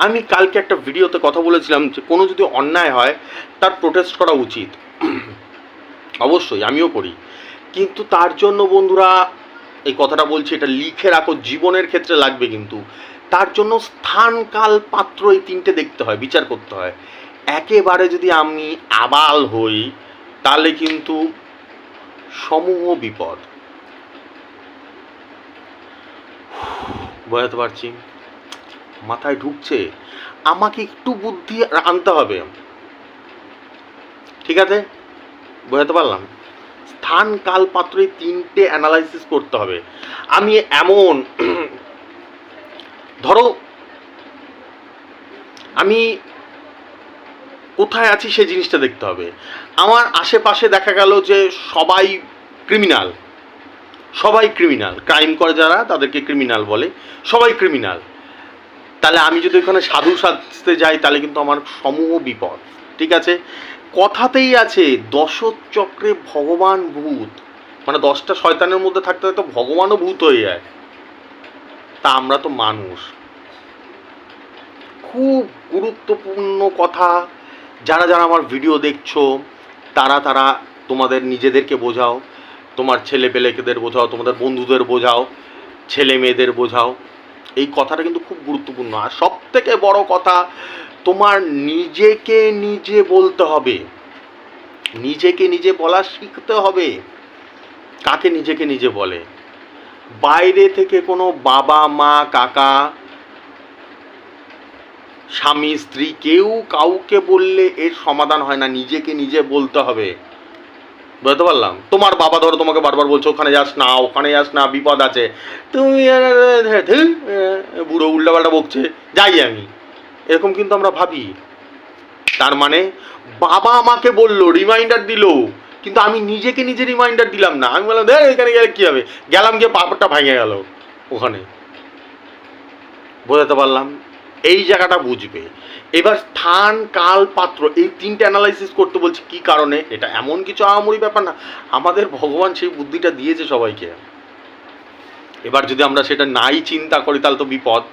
আমি কালকে একটা ভিডিওতে কথা বলেছিলাম যে কোনো যদি অন্যায় হয় তার প্রোটেস্ট করা উচিত, অবশ্যই আমিও করি, কিন্তু তার জন্য বন্ধুরা এই কথাটা বলছি, এটা লিখে রাখো, জীবনের ক্ষেত্রে লাগবে কিন্তু। তার জন্য স্থান কাল পাত্র এই তিনটে দেখতে হয়, বিচার করতে হয়। একেবারে যদি আমি আবাল হই তাহলে কিন্তু সমূহ বিপদ। বোঝাতে পারছি? মাথায় ঢুকছে? আমাকে একটু বুদ্ধি আনতে হবে, ঠিক আছে? বোঝাতে পারলাম? স্থান কাল পাত্র এই তিনটে অ্যানালাইসিস করতে হবে। আমি এমন ধরো আমি কোথায় আছি সেই জিনিসটা দেখতে হবে। আমার আশেপাশে দেখা গেল যে সবাই ক্রিমিনাল, সবাই ক্রিমিনাল, ক্রাইম করে যারা তাদেরকে ক্রিমিনাল বলে, সবাই ক্রিমিনাল। তাহলে আমি যদি ওখানে সাধু সাজতে যাই তাহলে কিন্তু আমার সমূহ বিপদ, ঠিক আছে? কথাতেই আছে দশচক্রে ভগবান ভূত, মানে 10টা শয়তানের মধ্যে থাকতে থাকতে ভগবানও ভূত হয়ে যায়। তা আমরা তো মানুষ। খুব গুরুত্বপূর্ণ কথা, যারা যারা আমার ভিডিও দেখছো তারা তারা তোমাদের নিজেদেরকে বোঝাও, তোমার ছেলে পেলেকেদের বোঝাও, তোমাদের বন্ধুদের বোঝাও, ছেলে মেয়েদের বোঝাও। এই কথাটা কিন্তু খুব গুরুত্বপূর্ণ। আর সব থেকে বড় কথা, তোমার নিজেকে নিজে বলতে হবে, নিজেকে নিজে বলা শিখতে হবে। কাকে নিজেকে নিজে বলে? বাইরে থেকে কোনো বাবা মা কাকা স্বামী স্ত্রী কেউ কাউকে বললে এর সমাধান হয় না, নিজেকে নিজে বলতে হবে। বুঝতে পারলাম? তোমার বাবা ধরো তোমাকে বারবার বলছো ওখানে যাস না, ওখানে যাস না, বিপদ আছে, তুমি বুড়ো উল্টাপাল্টা বকছে, যাই আমি, এরকম কিন্তু আমরা ভাবি। তার মানে বাবা আমাকে বললো, রিমাইন্ডার দিল, কিন্তু আমি নিজেকে নিজে রিমাইন্ডার দিলাম না। আমি বললাম এখানে গেলে কী হবে, গেলাম গিয়ে পাপড়টা ভেঙে গেল ওখানে। বোঝাতে পারলাম? এই জায়গাটা বুঝবে। এবার স্থান কাল পাত্র এই তিনটে অ্যানালাইসিস করতে বলছি। কি কারণে? এটা এমন কিছু আহামরি ব্যাপার না, আমাদের ভগবান সেই বুদ্ধিটা দিয়েছে সবাইকে। এবার যদি আমরা সেটা নাই চিন্তা করি তাহলে তো বিপদ।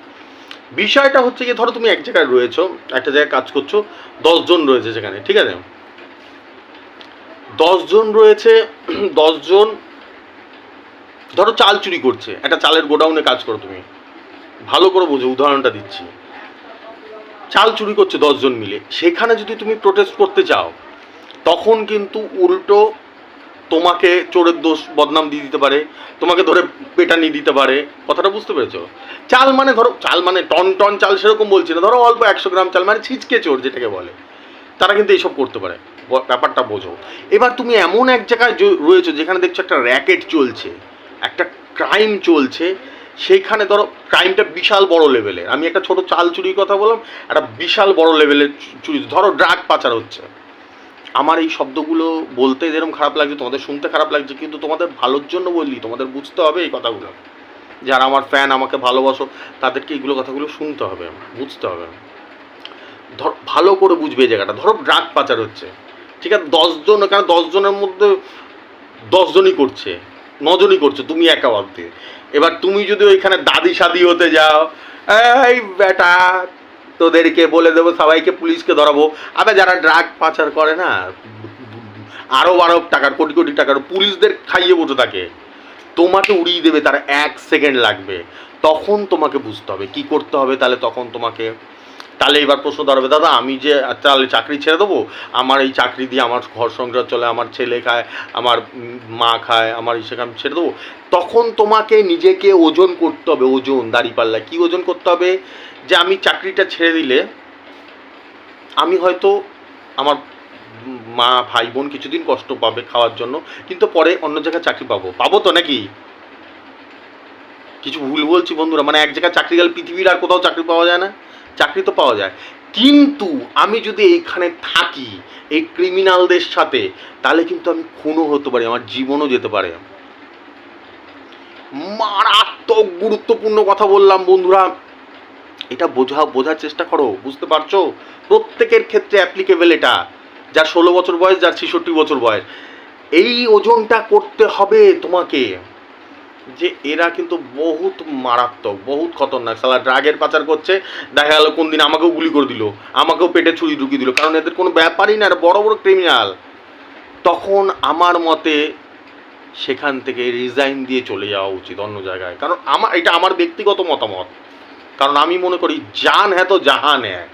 বিষয়টা হচ্ছে কি, ধরো তুমি এক জায়গায় রয়েছো, একটা জায়গায় কাজ করছো, 10 জন রয়েছে সেখানে, ঠিক আছে? 10 জন রয়েছে, 10 জন ধরো চাল চুরি করছে, একটা চালের গোডাউনে কাজ করো তুমি, ভালো করে বোঝো, উদাহরণটা দিচ্ছি। চাল চুরি করছে 10 জন মিলে, সেখানে যদি তুমি প্রোটেস্ট করতে চাও তখন কিন্তু উল্টো তোমাকে চোরের দোষ বদনাম দিয়ে দিতে পারে, তোমাকে ধরে পেটানি দিতে পারে। কথাটা বুঝতে পেরেছো? চাল মানে ধরো, চাল মানে টন টন চাল সেরকম বলছি না, ধরো অল্প 100 গ্রাম চাল, মানে ছিচকে চোর যেটাকে বলে, তারা কিন্তু এইসব করতে পারে। ব্যাপারটা বোঝো। এবার তুমি এমন এক জায়গায় রয়েছো যেখানে দেখছো একটা র্যাকেট চলছে, একটা ক্রাইম চলছে, সেইখানে ধরো ক্রাইমটা বিশাল বড় লেভেলের, আমি একটা ছোট চাল চুরির কথা বললাম, একটা বিশাল বড় লেভেলের চুরি, ধরো ড্রাগ পাচার হচ্ছে। আমার এই শব্দগুলো বলতে যেরকম খারাপ লাগছে, তোমাদের শুনতে খারাপ লাগছে, কিন্তু তোমাদের ভালোর জন্য বললি, তোমাদের বুঝতে হবে এই কথাগুলো। যারা আমার ফ্যান, আমাকে ভালোবাসো, তাদেরকে এইগুলো কথাগুলো শুনতে হবে, বুঝতে হবে। ধর ভালো করে বুঝবে এই জায়গাটা। ধরো ড্রাগ পাচার হচ্ছে, ঠিক আছে? 10 জন, এখানে 10 জনের মধ্যে 10 জনই করছে, 9 জনই করছে, তুমি একা বাদ দিয়ে। এবার তুমি যদি ওইখানে দাদি সাদি হতে যাও, এই বেটা তোদেরকে বলে দেবো, সবাইকে পুলিশকে ধরাবো। আবার যারা ড্রাগ পাচার করে না, আরব আরব টাকার, কোটি কোটি টাকার, পুলিশদের খাইয়ে বসে থাকে, তোমাকে উড়িয়ে দেবে, তার 1 সেকেন্ড লাগবে। তখন তোমাকে বুঝতে হবে কি করতে হবে। তাহলে তখন তোমাকে, তাহলে এবার প্রশ্ন দাঁড়াবে, দাদা আমি যে তাহলে চাকরি ছেড়ে দেবো, আমার এই চাকরি দিয়ে আমার ঘর সংসার চলে, আমার ছেলে খায়, আমার মা খায়, আমার সেখানে আমি ছেড়ে দেবো? তখন তোমাকে নিজেকে ওজন করতে হবে, ওজন, দাঁড়িপাল্লা। কি ওজন করতে হবে? যে আমি চাকরিটা ছেড়ে দিলে আমি হয়তো আমার মা ভাই বোন কিছুদিন কষ্ট পাবে খাওয়ার জন্য, কিন্তু পরে অন্য জায়গায় চাকরি পাবো তো নাকি? কিছু ভুল বলছি বন্ধুরা? মানে এক জায়গায় চাকরি গেলে পৃথিবীর আর কোথাও চাকরি পাওয়া যায় না? চাকরি তো পাওয়া যায়, কিন্তু আমি যদি এইখানে থাকি এই ক্রিমিনালদের সাথে, তাহলে কিন্তু আমি খুনও হতে পারি, আমার জীবনও যেতে পারে। মারাত্মক গুরুত্বপূর্ণ কথা বললাম বন্ধুরা, এটা বোঝার চেষ্টা করো, বুঝতে পারছো? প্রত্যেকের ক্ষেত্রে অ্যাপ্লিকেবল এটা, যার 16 বছর বয়স, যার 66 বছর বয়স। এই ওজনটা করতে হবে তোমাকে, যে এরা কিন্তু বহুত মারাত্মক, বহুত খতরনাক। সালা ড্রাগের পাচার করছে, দেখা গেল কোন দিন আমাকেও গুলি করে দিল, আমাকেও পেটে ছুরি ঢুকিয়ে দিল, কারণ এদের কোনো ব্যাপারই না, বড় বড় ক্রিমিনাল। তখন আমার মতে সেখান থেকে রিজাইন দিয়ে চলে যাওয়া উচিত অন্য জায়গায়। কারণ এটা আমার ব্যক্তিগত মতামত। কারণ আমি মনে করি জান হ্যাঁ তো জাহান হ্যাঁ।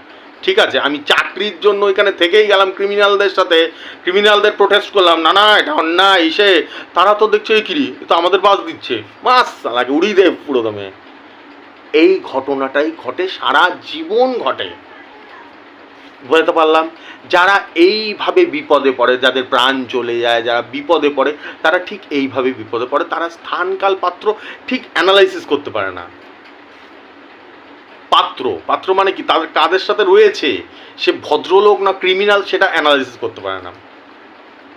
ঠিক আছে, আমি চাকরির জন্য এখানে থেকেই গেলাম ক্রিমিনালদের সাথে, ক্রিমিনালদের প্রোটেস্ট করলাম, না না এটা অন্যায়, এসে তারা তো দেখছে কিরি তো আমাদের বাস দিচ্ছে, মাস লাগে উড়িয়ে দেয় পুরো দমে। এই ঘটনাটাই ঘটে, সারা জীবন ঘটে। বুঝতে পারলাম? যারা এইভাবে বিপদে পড়ে, যাদের প্রাণ চলে যায়, যারা বিপদে পড়ে, তারা ঠিক এইভাবে বিপদে পড়ে। তারা স্থানকাল পাত্র ঠিক অ্যানালাইসিস করতে পারে না। পাত্র মানে কি, তাদের কাদের সাথে রয়েছে, সে ভদ্রলোক না ক্রিমিনাল, সেটা অ্যানালাইসিস করতে পারে না।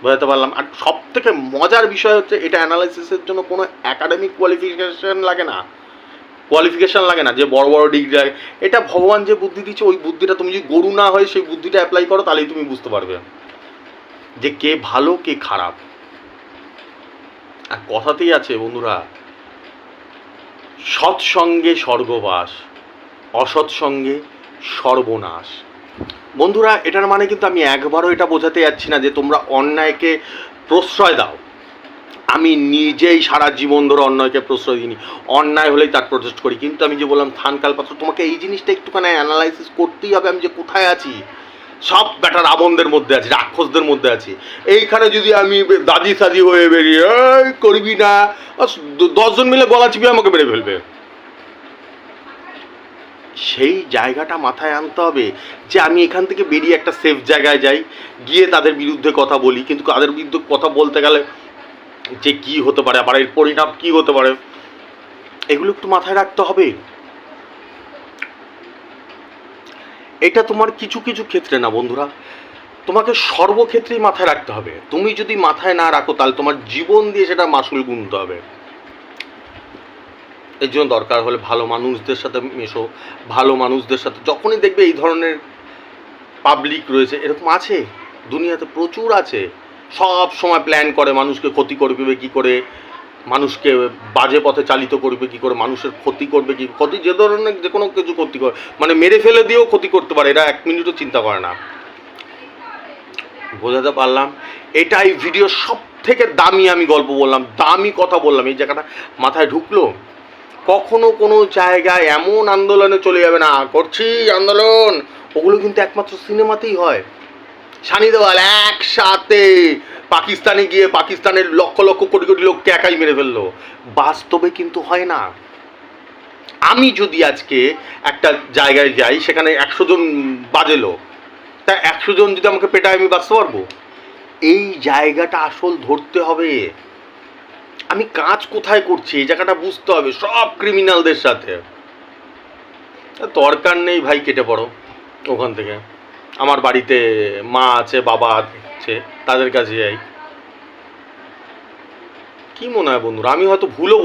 বুঝতে পারলাম? আর সব থেকে মজার বিষয় হচ্ছে, এটা অ্যানালাইসিসের জন্য কোনো একাডেমিক কোয়ালিফিকেশন লাগে না, যে বড় বড় ডিগ্রি লাগে। এটা ভগবান যে বুদ্ধি দিচ্ছে, ওই বুদ্ধিটা তুমি যদি গরু না হয়ে সেই বুদ্ধিটা অ্যাপ্লাই করো, তাহলেই তুমি বুঝতে পারবে যে কে ভালো কে খারাপ। আর কথাতেই আছে বন্ধুরা, সৎসঙ্গে স্বর্গবাস, অসৎসঙ্গে সর্বনাশ। বন্ধুরা, এটার মানে কিন্তু আমি একবারও এটা বোঝাতে যাচ্ছি না যে তোমরা অন্যায়কে প্রশ্রয় দাও। আমি নিজেই সারা জীবন ধরে অন্যায়কে প্রশ্রয় দিইনি, অন্যায় হলেই তার প্রোটেস্ট করি। কিন্তু আমি যে বললাম থানকাল পাত্র, তোমাকে এই জিনিসটা একটুখানি অ্যানালাইসিস করতেই হবে, আমি যে কোথায় আছি। সব ব্যাটা রাবণদের মধ্যে আছি, রাক্ষসদের মধ্যে আছি। এইখানে যদি আমি দাদি সাদি হয়ে বেরিয়ে করবি না, 10 জন মিলে গলা চিপিয়ে আমাকে মেরে ফেলবে। সেই জায়গাটা মাথায় আনতে হবে যে আমি এখান থেকে বেরিয়ে একটা সেফ জায়গায় যাই, গিয়ে তাদের বিরুদ্ধে কথা বলি। কিন্তু তাদের বিরুদ্ধে কথা বলতে গেলে যে কি হতে পারে, আবার এর পরিণাম কি হতে পারে, এগুলো একটু মাথায় রাখতে হবে। এটা তোমার কিছু কিছু ক্ষেত্রে না বন্ধুরা, তোমাকে সর্বক্ষেত্রেই মাথায় রাখতে হবে। তুমি যদি মাথায় না রাখো, তাহলে তোমার জীবন দিয়ে সেটা মাসুল গুনতে হবে। এর জন্য দরকার হলে ভালো মানুষদের সাথে মেশো, ভালো মানুষদের সাথে। যখনই দেখবে এই ধরনের পাবলিক রয়েছে, এরকম আছে দুনিয়াতে, প্রচুর আছে, সব সময় প্ল্যান করে মানুষকে ক্ষতি করবে কি করে, মানুষকে বাজে পথে চালিত করবে কি করে, মানুষের ক্ষতি করবে কি, ক্ষতি যে ধরনের যে কোনো কিছু ক্ষতি করে, মানে মেরে ফেলে দিয়েও ক্ষতি করতে পারে, এরা 1 মিনিটও চিন্তা করে না। বোঝাতে পারলাম? এটাই ভিডিও সব থেকে দামি আমি গল্প বললাম, দামি কথা বললাম, এই জায়গাটা মাথায় ঢুকলো। কখনো কোনো জায়গায় এমন আন্দোলনে চলে যাবে না, করছি আন্দোলন, ওগুলো কিন্তু একমাত্র সিনেমাতেই হয়। সানি দেওয়াল একসাথে পাকিস্তানে গিয়ে পাকিস্তানের লক্ষ লক্ষ কোটি কোটি লোককে একাই মেরে ফেললো, বাস্তবে কিন্তু হয় না। আমি যদি আজকে একটা জায়গায় যাই, সেখানে 100 জন বাজে লোক, তা 100 জন যদি আমাকে পেটায়, আমি বাঁচতে পারবো? এই জায়গাটা আসল ধরতে হবে। আমি কাজ কোথায় করছি, এই জায়গাটা বুঝতে হবে সব ক্রিমিনালদের সাথে। দরকার নেই ভাই, কেটে পড়ো ওখান থেকে। আমার বাড়িতে মা আছে, বাবা আছে, তাদের কাছে যাই। কি মনে হয় বন্ধুরা, আমি হয়তো ভুলও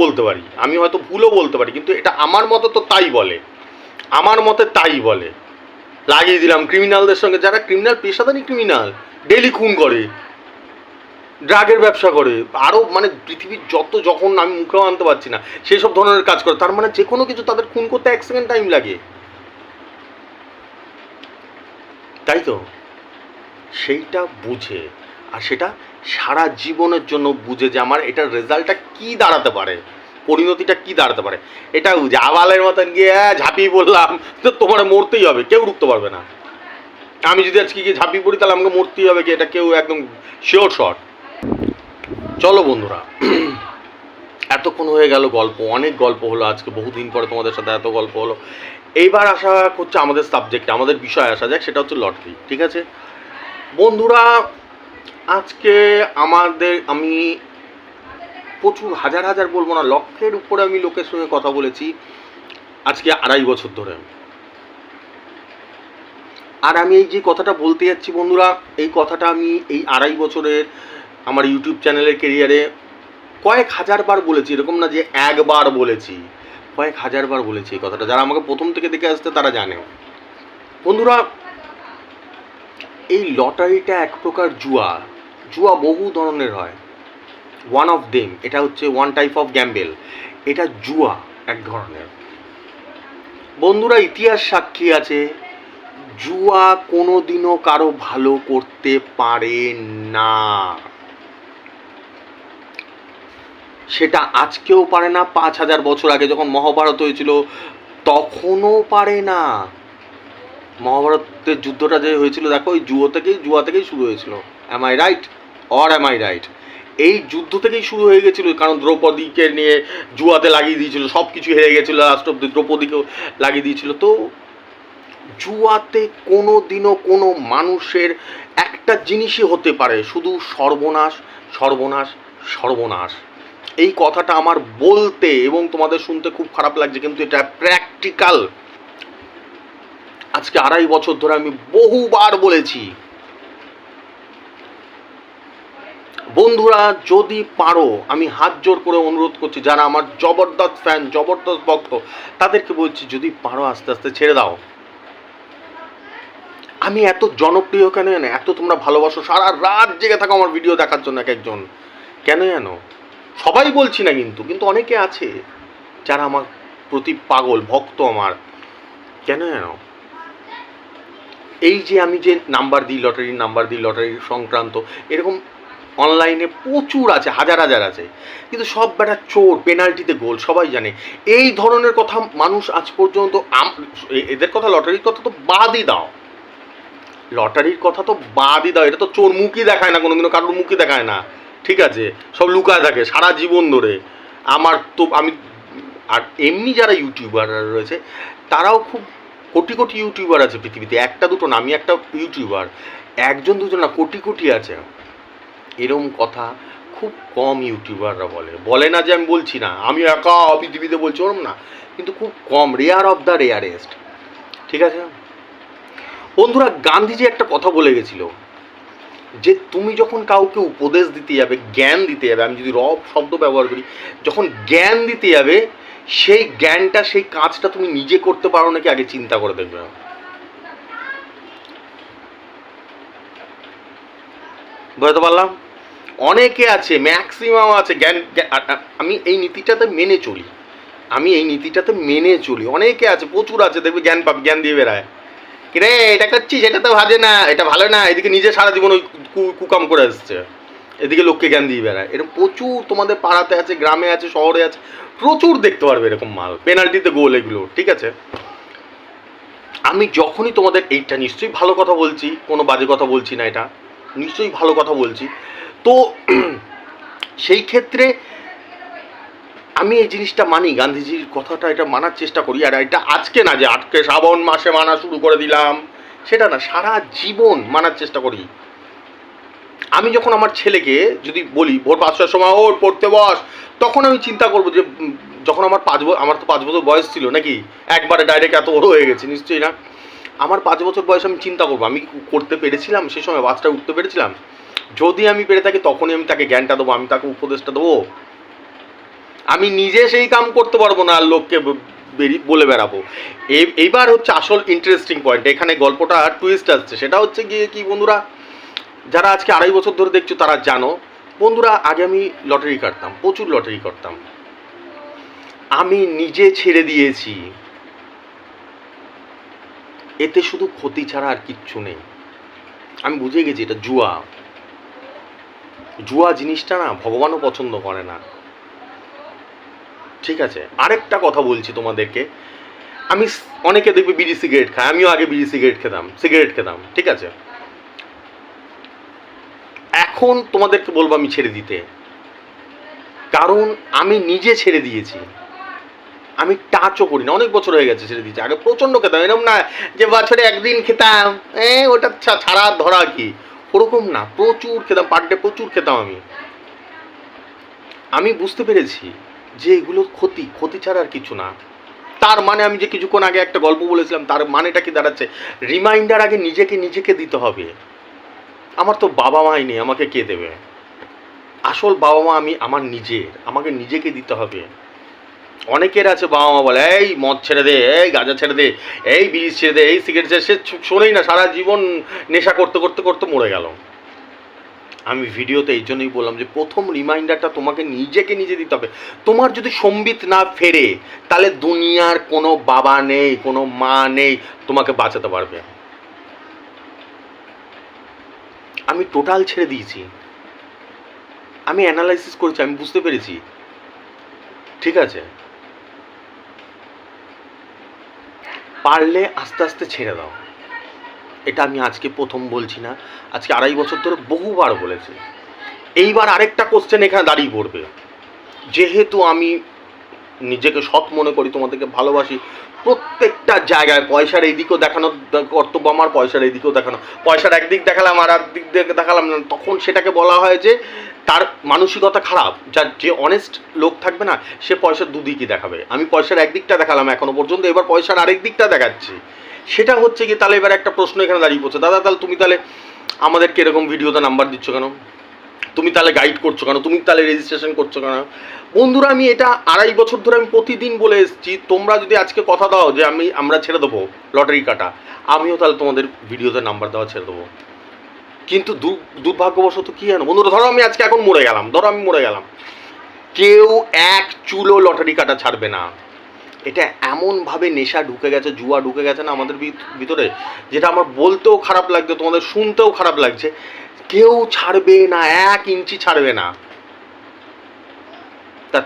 বলতে পারি, কিন্তু এটা আমার মতে তো তাই বলে, আমার মতে তাই বলে। লাগিয়ে দিলাম ক্রিমিনালদের সঙ্গে, যারা ক্রিমিনাল, পেশাদারি ক্রিমিনাল, ডেলি খুন করে, ড্রাগের ব্যবসা করে, আরও মানে পৃথিবীর যখন আমি মুখেও আনতে পারছি না সেই সব ধরনের কাজ করে। তার মানে যে কোনো কিছু তাদের খুন করতে 1 সেকেন্ড টাইম লাগে, তাই তো? সেইটা বুঝে, আর সেটা সারা জীবনের জন্য বুঝে যে আমার এটার রেজাল্টটা কী দাঁড়াতে পারে, পরিণতিটা কী দাঁড়াতে পারে, এটা বুঝে। আবালের মতন গিয়ে ঝাঁপিয়ে পড়লাম, তো তোমার মরতেই হবে, কেউ রুখতে পারবে না। আমি যদি আজকে গিয়ে ঝাঁপিয়ে পড়ি, তাহলে আমাকে মরতেই হবে, কি এটা কেউ একদম শিওর শট। চলো বন্ধুরা, এতক্ষণ হয়ে গেল গল্প, অনেক গল্প হলো আজকে, বহুদিন পরে তোমাদের সাথে এত গল্প হলো। এইবার আশা করছে আমাদের সাবজেক্টে, আমাদের বিষয়ে আসা যাক, সেটা হচ্ছে লটারি। ঠিক আছে বন্ধুরা, আজকে আমি প্রচুর হাজার হাজার বলবো না, লক্ষের উপরে আমি লোকের সঙ্গে কথা বলেছি আজকে 2.5 বছর ধরে। আর আমি এই যে কথাটা বলতে যাচ্ছি বন্ধুরা, এই কথাটা আমি এই 2.5 বছরের আমার ইউটিউব চ্যানেলের কেরিয়ারে কয়েক হাজার বার বলেছি, এরকম না যে একবার বলেছি, কয়েক হাজার বার বলেছি এই কথাটা। যারা আমাকে প্রথম থেকে দেখে আসতে তারা জানে বন্ধুরা, এই লটারিটা এক প্রকার জুয়া। বহু ধরনের হয়, ওয়ান অফ দেম এটা হচ্ছে ওয়ান টাইপ অফ গ্যাম্বেল। এটা জুয়া এক ধরনের। বন্ধুরা, ইতিহাস সাক্ষী আছে, জুয়া কোনোদিনও কারো ভালো করতে পারে না। সেটা আজকেও পারে না, 5,000 বছর আগে যখন মহাভারত হয়েছিল তখনও পারে না। মহাভারতের যুদ্ধটা যে হয়েছিল দেখো, ওই জুয়া থেকেই শুরু হয়েছিল। Am I right or am I right? এই যুদ্ধ থেকেই শুরু হয়ে গেছিল, কারণ দ্রৌপদীকে নিয়ে জুয়াতে লাগিয়ে দিয়েছিল, সব কিছু হেরে গেছিলো, লাস্ট অব্দি দ্রৌপদীকেও লাগিয়ে দিয়েছিল। তো জুয়াতে কোনো দিনও কোনো মানুষের একটা জিনিসই হতে পারে, শুধু সর্বনাশ সর্বনাশ সর্বনাশ। এই কথাটা আমার বলতে এবং তোমাদের শুনতে খুব খারাপ লাগছে, কিন্তু এটা প্র্যাকটিক্যাল। আজকে 2.5 বছর ধরে আমি বহুবার বলেছি, বন্ধুরা যদি পারো, আমি হাত জোর করে অনুরোধ করছি, যারা আমার জবরদস্ত ফ্যান, জবরদস্ত ভক্ত, তাদেরকে বলছি যদি পারো আস্তে আস্তে ছেড়ে দাও। আমি এত জনপ্রিয় কেন জানো? এত তোমরা ভালোবাসো, সারা রাত জেগে থাকো আমার ভিডিও দেখার জন্য এক একজন, কেন জানো? সবাই বলছি না, কিন্তু অনেকে আছে যারা আমার প্রতি পাগল ভক্ত আমার, কেন জানো? এই যে আমি যে নাম্বার দিই, লটারির নাম্বার দিই, লটারির সংক্রান্ত এরকম অনলাইনে প্রচুর আছে, হাজার হাজার আছে, কিন্তু সব বেটা চোর, পেনাল্টিতে গোল, সবাই জানে। এই ধরনের কথা মানুষ আজ পর্যন্ত, এদের কথা, লটারির কথা তো বাদই দাও, লটারির কথা তো বাদই দাও, এটা তো চোর মুখই দেখায় না, কোনোদিনও কারোর মুখই দেখায় না, ঠিক আছে, সব লুকায় থাকে সারা জীবন ধরে। আমার তো আমি, আর এমনি যারা ইউটিউবাররা রয়েছে তারাও খুব কোটি কোটি ইউটিউবার আছে পৃথিবীতে, একটা দুটো না, আমি একটা ইউটিউবার, একজন দুজন না, কোটি কোটি আছে। এরম কথা খুব কম ইউটিউবাররা বলে না যে আমি বলছি না, আমি একা পৃথিবীতে বলছি ওরম না, কিন্তু খুব কম, রেয়ার অফ দ্য রেয়ারেস্ট, ঠিক আছে বন্ধুরা? গান্ধীজি একটা কথা বলে গেছিল যে তুমি যখন কাউকে উপদেশ দিতে যাবে, জ্ঞান দিতে যাবে, আমি যদি রব শব্দ ব্যবহার করি, যখন জ্ঞান দিতে যাবে, সেই জ্ঞানটা, সেই কাজটা তুমি নিজে করতে পারো নাকি আগে চিন্তা করে দেখবে। বুঝতে পারলাম? অনেকে আছে, ম্যাক্সিমাম আছে জ্ঞান, আমি এই নীতিটাতে মেনে চলি, অনেকে আছে, প্রচুর আছে, দেখবে জ্ঞান পাবে, জ্ঞান দিয়ে বেড়ায়, রে এটা করছিস, এটা তো ভাজে না, এটা ভালো না, এদিকে নিজে সারা জীবন ওই কুকাম করে আসছে, এদিকে লোককে জ্ঞান দিয়ে বেড়ায়। এরকম প্রচুর তোমাদের পাড়াতে আছে, গ্রামে আছে, শহরে আছে, প্রচুর দেখতে পারবে এরকম মাল, পেনাল্টিতে গোল এগুলো, ঠিক আছে? আমি যখনই তোমাদের, এইটা নিশ্চয়ই ভালো কথা বলছি, কোনো বাজে কথা বলছি না, এটা নিশ্চয়ই ভালো কথা বলছি, তো সেই ক্ষেত্রে আমি এই জিনিসটা মানি, গান্ধীজির কথাটা এটা মানার চেষ্টা করি। আর এটা আজকে না যে আজকে শ্রাবণ মাসে মানা শুরু করে দিলাম, সেটা না, সারা জীবন মানার চেষ্টা করি। আমি যখন আমার ছেলেকে যদি বলি ভোর 5টার সময় ওর পড়তে বস, তখন আমি চিন্তা করবো যে যখন আমার আমার তো 5 বছর বয়স ছিল নাকি, একবারে ডাইরেক্ট এত বড় হয়ে গেছে, নিশ্চয়ই না। আমার 5 বছর বয়স, আমি চিন্তা করবো আমি করতে পেরেছিলাম সে সময়, বাসটা উঠতে পেরেছিলাম? যদি আমি পেরে থাকি তখনই আমি তাকে জ্ঞানটা দেবো, আমি তাকে উপদেশটা দেবো। আমি নিজে সেই কাম করতে পারবো না, আর লোককে বলে বেড়াবো। এইবার হচ্ছে আসল ইন্টারেস্টিং পয়েন্ট, এখানে গল্পটা টুইস্ট আসছে, সেটা হচ্ছে গিয়ে কি বন্ধুরা, যারা আজকে 2.5 বছর ধরে দেখছো তারা জানো, বন্ধুরা আগে আমি লটারি কাটতাম, প্রচুর লটারি করতাম, আমি নিজে ছেড়ে দিয়েছি, এতে শুধু ক্ষতি ছাড়া আর কিচ্ছু নেই। আমি বুঝে গেছি এটা জুয়া, জুয়া জিনিসটা না ভগবানও পছন্দ করে না, ঠিক আছে? আরেকটা কথা বলছি তোমাদেরকে, আমি, অনেকে দেখবে বিড়ি সিগারেট খায়, আমিও আগে বিড়ি সিগারেট খেতাম, ঠিক আছে? এখন তোমাদেরকে বলবো আমি ছেড়ে দিতে, কারণ আমি নিজে ছেড়ে দিয়েছি, আমি টাচও করি না, অনেক বছর হয়ে গেছে ছেড়ে দিয়েছি। আগে প্রচণ্ড খেতাম, এরকম না যে বছরে একদিন খেতাম, ওটা ছাড়া ধরা কি, ওরকম না, প্রচুর খেতাম, পার ডে প্রচুর খেতাম। আমি বুঝতে পেরেছি যে এগুলো ক্ষতি ছাড়া আর কিছু না। তার মানে আমি যে কিছুক্ষণ আগে একটা গল্প বলেছিলাম, তার মানেটা কি দাঁড়াচ্ছে, রিমাইন্ডার আগে নিজেকে দিতে হবে। আমার তো বাবা মাই নেই, আমাকে কে দেবে? আসল বাবা মা আমি আমার নিজের, আমাকে নিজেকে দিতে হবে। অনেকের আছে বাবা মা বলে এই মদ ছেড়ে দে, এই গাঁজা ছেড়ে দে, এই বিড়ি ছেড়ে দে, এই সিগারেট ছেড়ে, সে শোনেই না, সারা জীবন নেশা করতে করতে করতে মরে গেল। আমি ভিডিওতে এই জন্যই বললাম যে প্রথম রিমাইন্ডারটা তোমাকে নিজেকে নিজে দিতে হবে। তোমার যদি সম্বিত না ফেরে, তাহলে দুনিয়ার কোনো বাবা নেই, কোনো মা নেই তোমাকে বাঁচাতে পারবে। আমি টোটাল ছেড়ে দিয়েছি, আমি অ্যানালাইসিস করেছি, আমি বুঝতে পেরেছি ঠিক আছে, পারলে আস্তে আস্তে ছেড়ে দাও। এটা আমি আজকে প্রথম বলছি না, আজকে 2.5 বছর ধরে বহুবার বলেছি। এইবার আরেকটা কোশ্চেন এখানে দাঁড়িয়ে পড়বে, যেহেতু আমি নিজেকে সৎ মনে করি, তোমাদেরকে ভালোবাসি, প্রত্যেকটা জায়গায় পয়সার এই দিকেও দেখানোর কর্তব্য আমার, পয়সার এই দিকেও দেখানো। পয়সার একদিক দেখালাম আর একদিক দেখালাম না, তখন সেটাকে বলা হয় যে তার মানসিকতা খারাপ। যার যে অনেস্ট লোক থাকবে না, সে পয়সার দুদিকই দেখাবে। আমি পয়সার একদিকটা দেখালাম এখনো পর্যন্ত, এবার পয়সার আরেক দিকটা দেখাচ্ছি। সেটা হচ্ছে কি, তাহলে এবার একটা প্রশ্ন এখানে দাঁড়িয়ে পড়ছে, দাদা তাহলে তুমি তাহলে আমাদেরকে এরকম ভিডিওতে নাম্বার দিচ্ছ কেন? তুমি তাহলে গাইড করছো কেন? তুমি তাহলে রেজিস্ট্রেশন করছো কেন? বন্ধুরা, আমি এটা 2.5 বছর ধরে আমি প্রতিদিন বলে এসেছি, তোমরা যদি আজকে কথা দাও যে আমরা ছেড়ে দেবো লটারি কাটা, আমিও তাহলে তোমাদের ভিডিওতে নাম্বার দেওয়া ছেড়ে দেবো। কিন্তু দুর্ভাগ্যবশত কি জানো বন্ধুরা, ধরো আমি আজকে এখন মরে গেলাম, কেউ এক চুলো লটারি কাটা ছাড়বে না। এটা এমনভাবে নেশা ঢুকে গেছে, জুয়া ঢুকে গেছে না আমাদের ভিতরে, যেটা আমার বলতেও খারাপ লাগছে, তোমাদের শুনতেও খারাপ লাগছে। কেউ ছাড়বে না, 1 ইঞ্চি ছাড়বে না।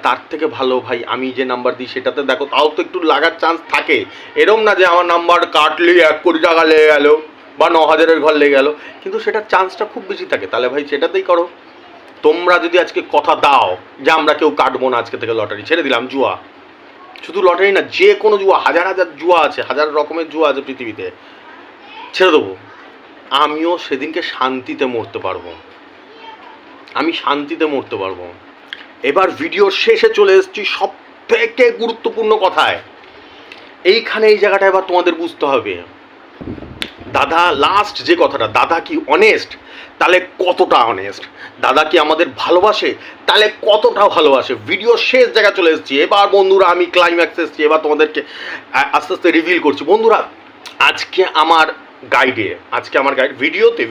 তার থেকে ভালো ভাই আমি যে নাম্বার দিই সেটাতে দেখো, তাও তো একটু লাগার চান্স থাকে। এরম না যে আমার নাম্বার কাটলেই 1 কোটি টাকা লেগে গেল বা 9,000-এর ঘর লেগে গেল, কিন্তু সেটার চান্সটা খুব বেশি থাকে। তাহলে ভাই সেটাতেই করো। তোমরা যদি আজকে কথা দাও যে আমরা কেউ কাটবো না আজকে থেকে লটারি, ছেড়ে দিলাম জুয়া, শুধু লটারি না, যে কোনো জুয়া, হাজার জুয়া আছে, হাজার রকমের জুয়া আছে পৃথিবীতে, ছেড়ে দেবো। আমিও সেদিনকে শান্তিতে মরতে পারবো, আমি শান্তিতে মরতে পারবো। এবার ভিডিওর শেষে চলে এসেছি সব থেকে গুরুত্বপূর্ণ কথায়। এইখানে এই জায়গাটা এবার তোমাদের বুঝতে হবে, দাদা লাস্ট যে কথাটা, দাদা কি অনেস্ট? তাহলে কতটা অনেস্ট? দাদা কি আমাদের ভালোবাসে? তাহলে কতটা ভালোবাসে? ভিডিওর শেষ জায়গা চলে এসেছি। এবার বন্ধুরা আমি ক্লাইম্যাক্স এসেছি, এবার তোমাদেরকে আস্তে আস্তে রিভিল করছি। বন্ধুরা, আজকে আমার গাইড ভিডিওতে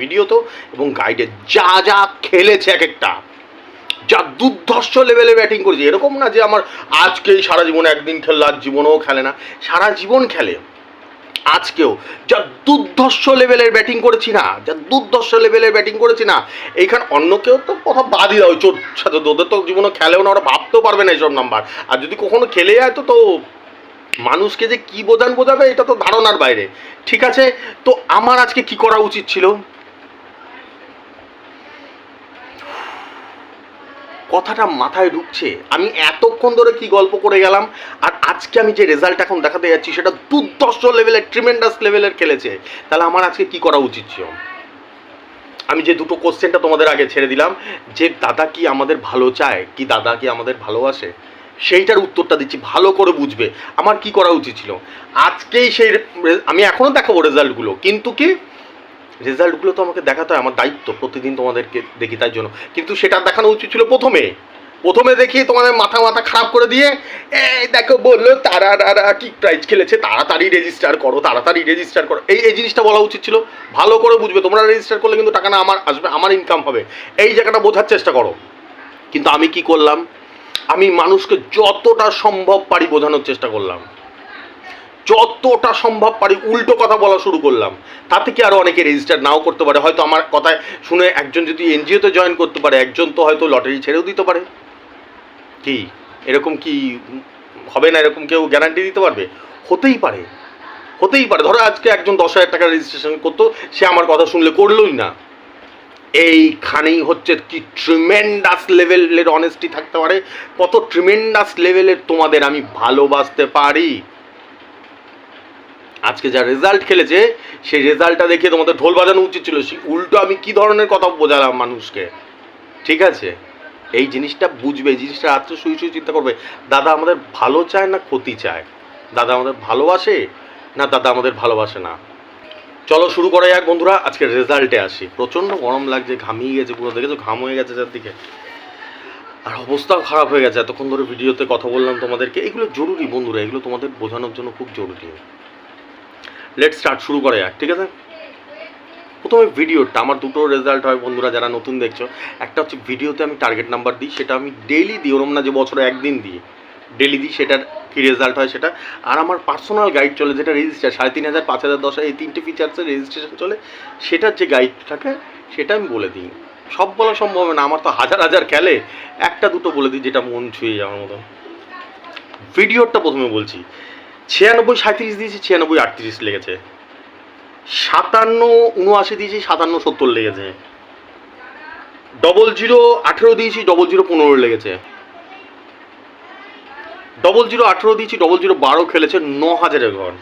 এবং গাইডে যা যা খেলেছে, এক একটা যা দুর্ধর্ষ লেভেলে ব্যাটিং করেছে। এরকম না যে আমার আজকেই সারা জীবনে একদিন খেললো, আজ জীবনেও খেলে না, সারা জীবন খেলে। আজকেও যা দুর্ধর্ষ লেভেলের ব্যাটিং করেছি না, এইখানে অন্য কেউ তো কথা বাদই দাও, চোট সাথে ওদের তো জীবনে খেলেও না, ওরা ভাবতেও পারবে না এইসব নাম্বার। আর যদি কখনো খেলে যায় তো মানুষকে যে কি বোঝাবে এটা তো ধারণার বাইরে। ঠিক আছে, তো আমার আজকে কি করা উচিত ছিল? কথাটা মাথায় ঢুকছে, আমি এতক্ষণ ধরে কি গল্প করে গেলাম, আর আজকে আমি যে রেজাল্ট এখন দেখাতে যাচ্ছি সেটা দুর্ধর্ষ লেভেলের, ট্রিমেন্ডাস লেভেলের খেলেছে। তাহলে আমার আজকে কি করা উচিত ছিল? আমি যে দুটো কোশ্চেনটা তোমাদের আগে ছেড়ে দিলাম, যে দাদা কি আমাদের ভালো চায়, কি দাদা কি আমাদের ভালোবাসে, সেইটার উত্তরটা দিচ্ছি, ভালো করে বুঝবে আমার কি করা উচিত ছিল। আজকেই সেই আমি এখনও দেখাবো রেজাল্টগুলো, কিন্তু কি রেজাল্টগুলো তো আমাকে দেখাতে হয়, আমার দায়িত্ব, প্রতিদিন তোমাদেরকে দেখি তাই জন্য। কিন্তু সেটা দেখানো উচিত ছিল প্রথমে দেখিয়ে তোমাদের মাথা খারাপ করে দিয়ে, এই দেখো বললো তারা কি প্রাইজ খেলেছে, তাড়াতাড়ি রেজিস্টার করো, এই জিনিসটা বলা উচিত ছিল। ভালো করে বুঝবে, তোমরা রেজিস্টার করলে কিন্তু টাকা না আমার আসবে, আমার ইনকাম হবে, এই জায়গাটা বোঝার চেষ্টা করো। কিন্তু আমি কি করলাম, আমি মানুষকে যতটা সম্ভব পারি বোঝানোর চেষ্টা করলাম, যতটা সম্ভব পারি উল্টো কথা বলা শুরু করলাম। তাতে কি আরও অনেকে রেজিস্টার নাও করতে পারে, হয়তো আমার কথায় শুনে একজন যদি এনজিওতে জয়েন করতে পারে, একজন তো হয়তো লটারি ছেড়েও দিতে পারে। কি এরকম কি হবে না? এরকম কেউ গ্যারান্টি দিতে পারবে? হতেই পারে। ধরো আজকে একজন 10,000 টাকা রেজিস্ট্রেশন করতো, সে আমার কথা শুনলে করলোই না। এইখানেই হচ্ছে কি ট্রিমেন্ডাস লেভেলের অনেস্টি থাকতে পারে, কত ট্রিমেন্ডাস লেভেলের তোমাদের আমি ভালোবাসতে পারি। আজকে যা রেজাল্ট খেলেছে সেই রেজাল্টটা দেখে তোমাদের ঢোল বাজানো উচিত ছিল, উল্টো আমি কি ধরনের কথা বোঝালাম মানুষকে। ঠিক আছে, এই জিনিসটা বুঝবে, এই জিনিসটা রাত্রে শুয়ে চিন্তা করবে, দাদা আমাদের ভালো চায় না ক্ষতি চায়, দাদা আমাদের ভালোবাসে না দাদা আমাদের ভালোবাসে না। চলো শুরু করা যাক বন্ধুরা, আজকে রেজাল্টে আসি। প্রচণ্ড গরম লাগছে, ঘামিয়ে গেছে পুরো, দেখেছো ঘাম হয়ে গেছে চারদিকে, আর অবস্থাও খারাপ হয়ে গেছে। এতক্ষণ ধরে ভিডিওতে কথা বললাম তোমাদেরকে, এগুলো জরুরি বন্ধুরা, এগুলো তোমাদের বোঝানোর জন্য খুব জরুরি। লেট স্টার্ট, শুরু করা যাক। ঠিক আছে, প্রথমে ভিডিওটা, আমার দুটো রেজাল্ট হয় বন্ধুরা যারা নতুন দেখছো। একটা হচ্ছে ভিডিওতে আমি টার্গেট নাম্বার দিই, সেটা আমি ডেইলি দিই, ওরম না যে বছরে একদিন দিই, ডেইলি দিই, সেটার কী রেজাল্ট হয় সেটা। আর আমার পার্সোনাল গাইড চলে, যেটা রেজিস্টার 3,500, 5,000, 10,000 এই 3টে ফিচার্সের রেজিস্ট্রেশন চলে, সেটার যে গাইড থাকে সেটা আমি বলে দিই। সব বলা সম্ভব না, আমার তো হাজার খেলে, একটা দুটো বলে দিই যেটা মন ছুঁয়ে যাওয়ার মতন। ভিডিওরটা প্রথমে বলছি, 96-37 দিয়েছি, 96-38 লেগেছে। 57-79 দিয়েছি, 57-70 লেগেছে। 00-18 দিয়েছি, 00-15 লেগেছে। 00-18 দিয়েছি, 00-12 খেলেছে 9000-এর ঘর।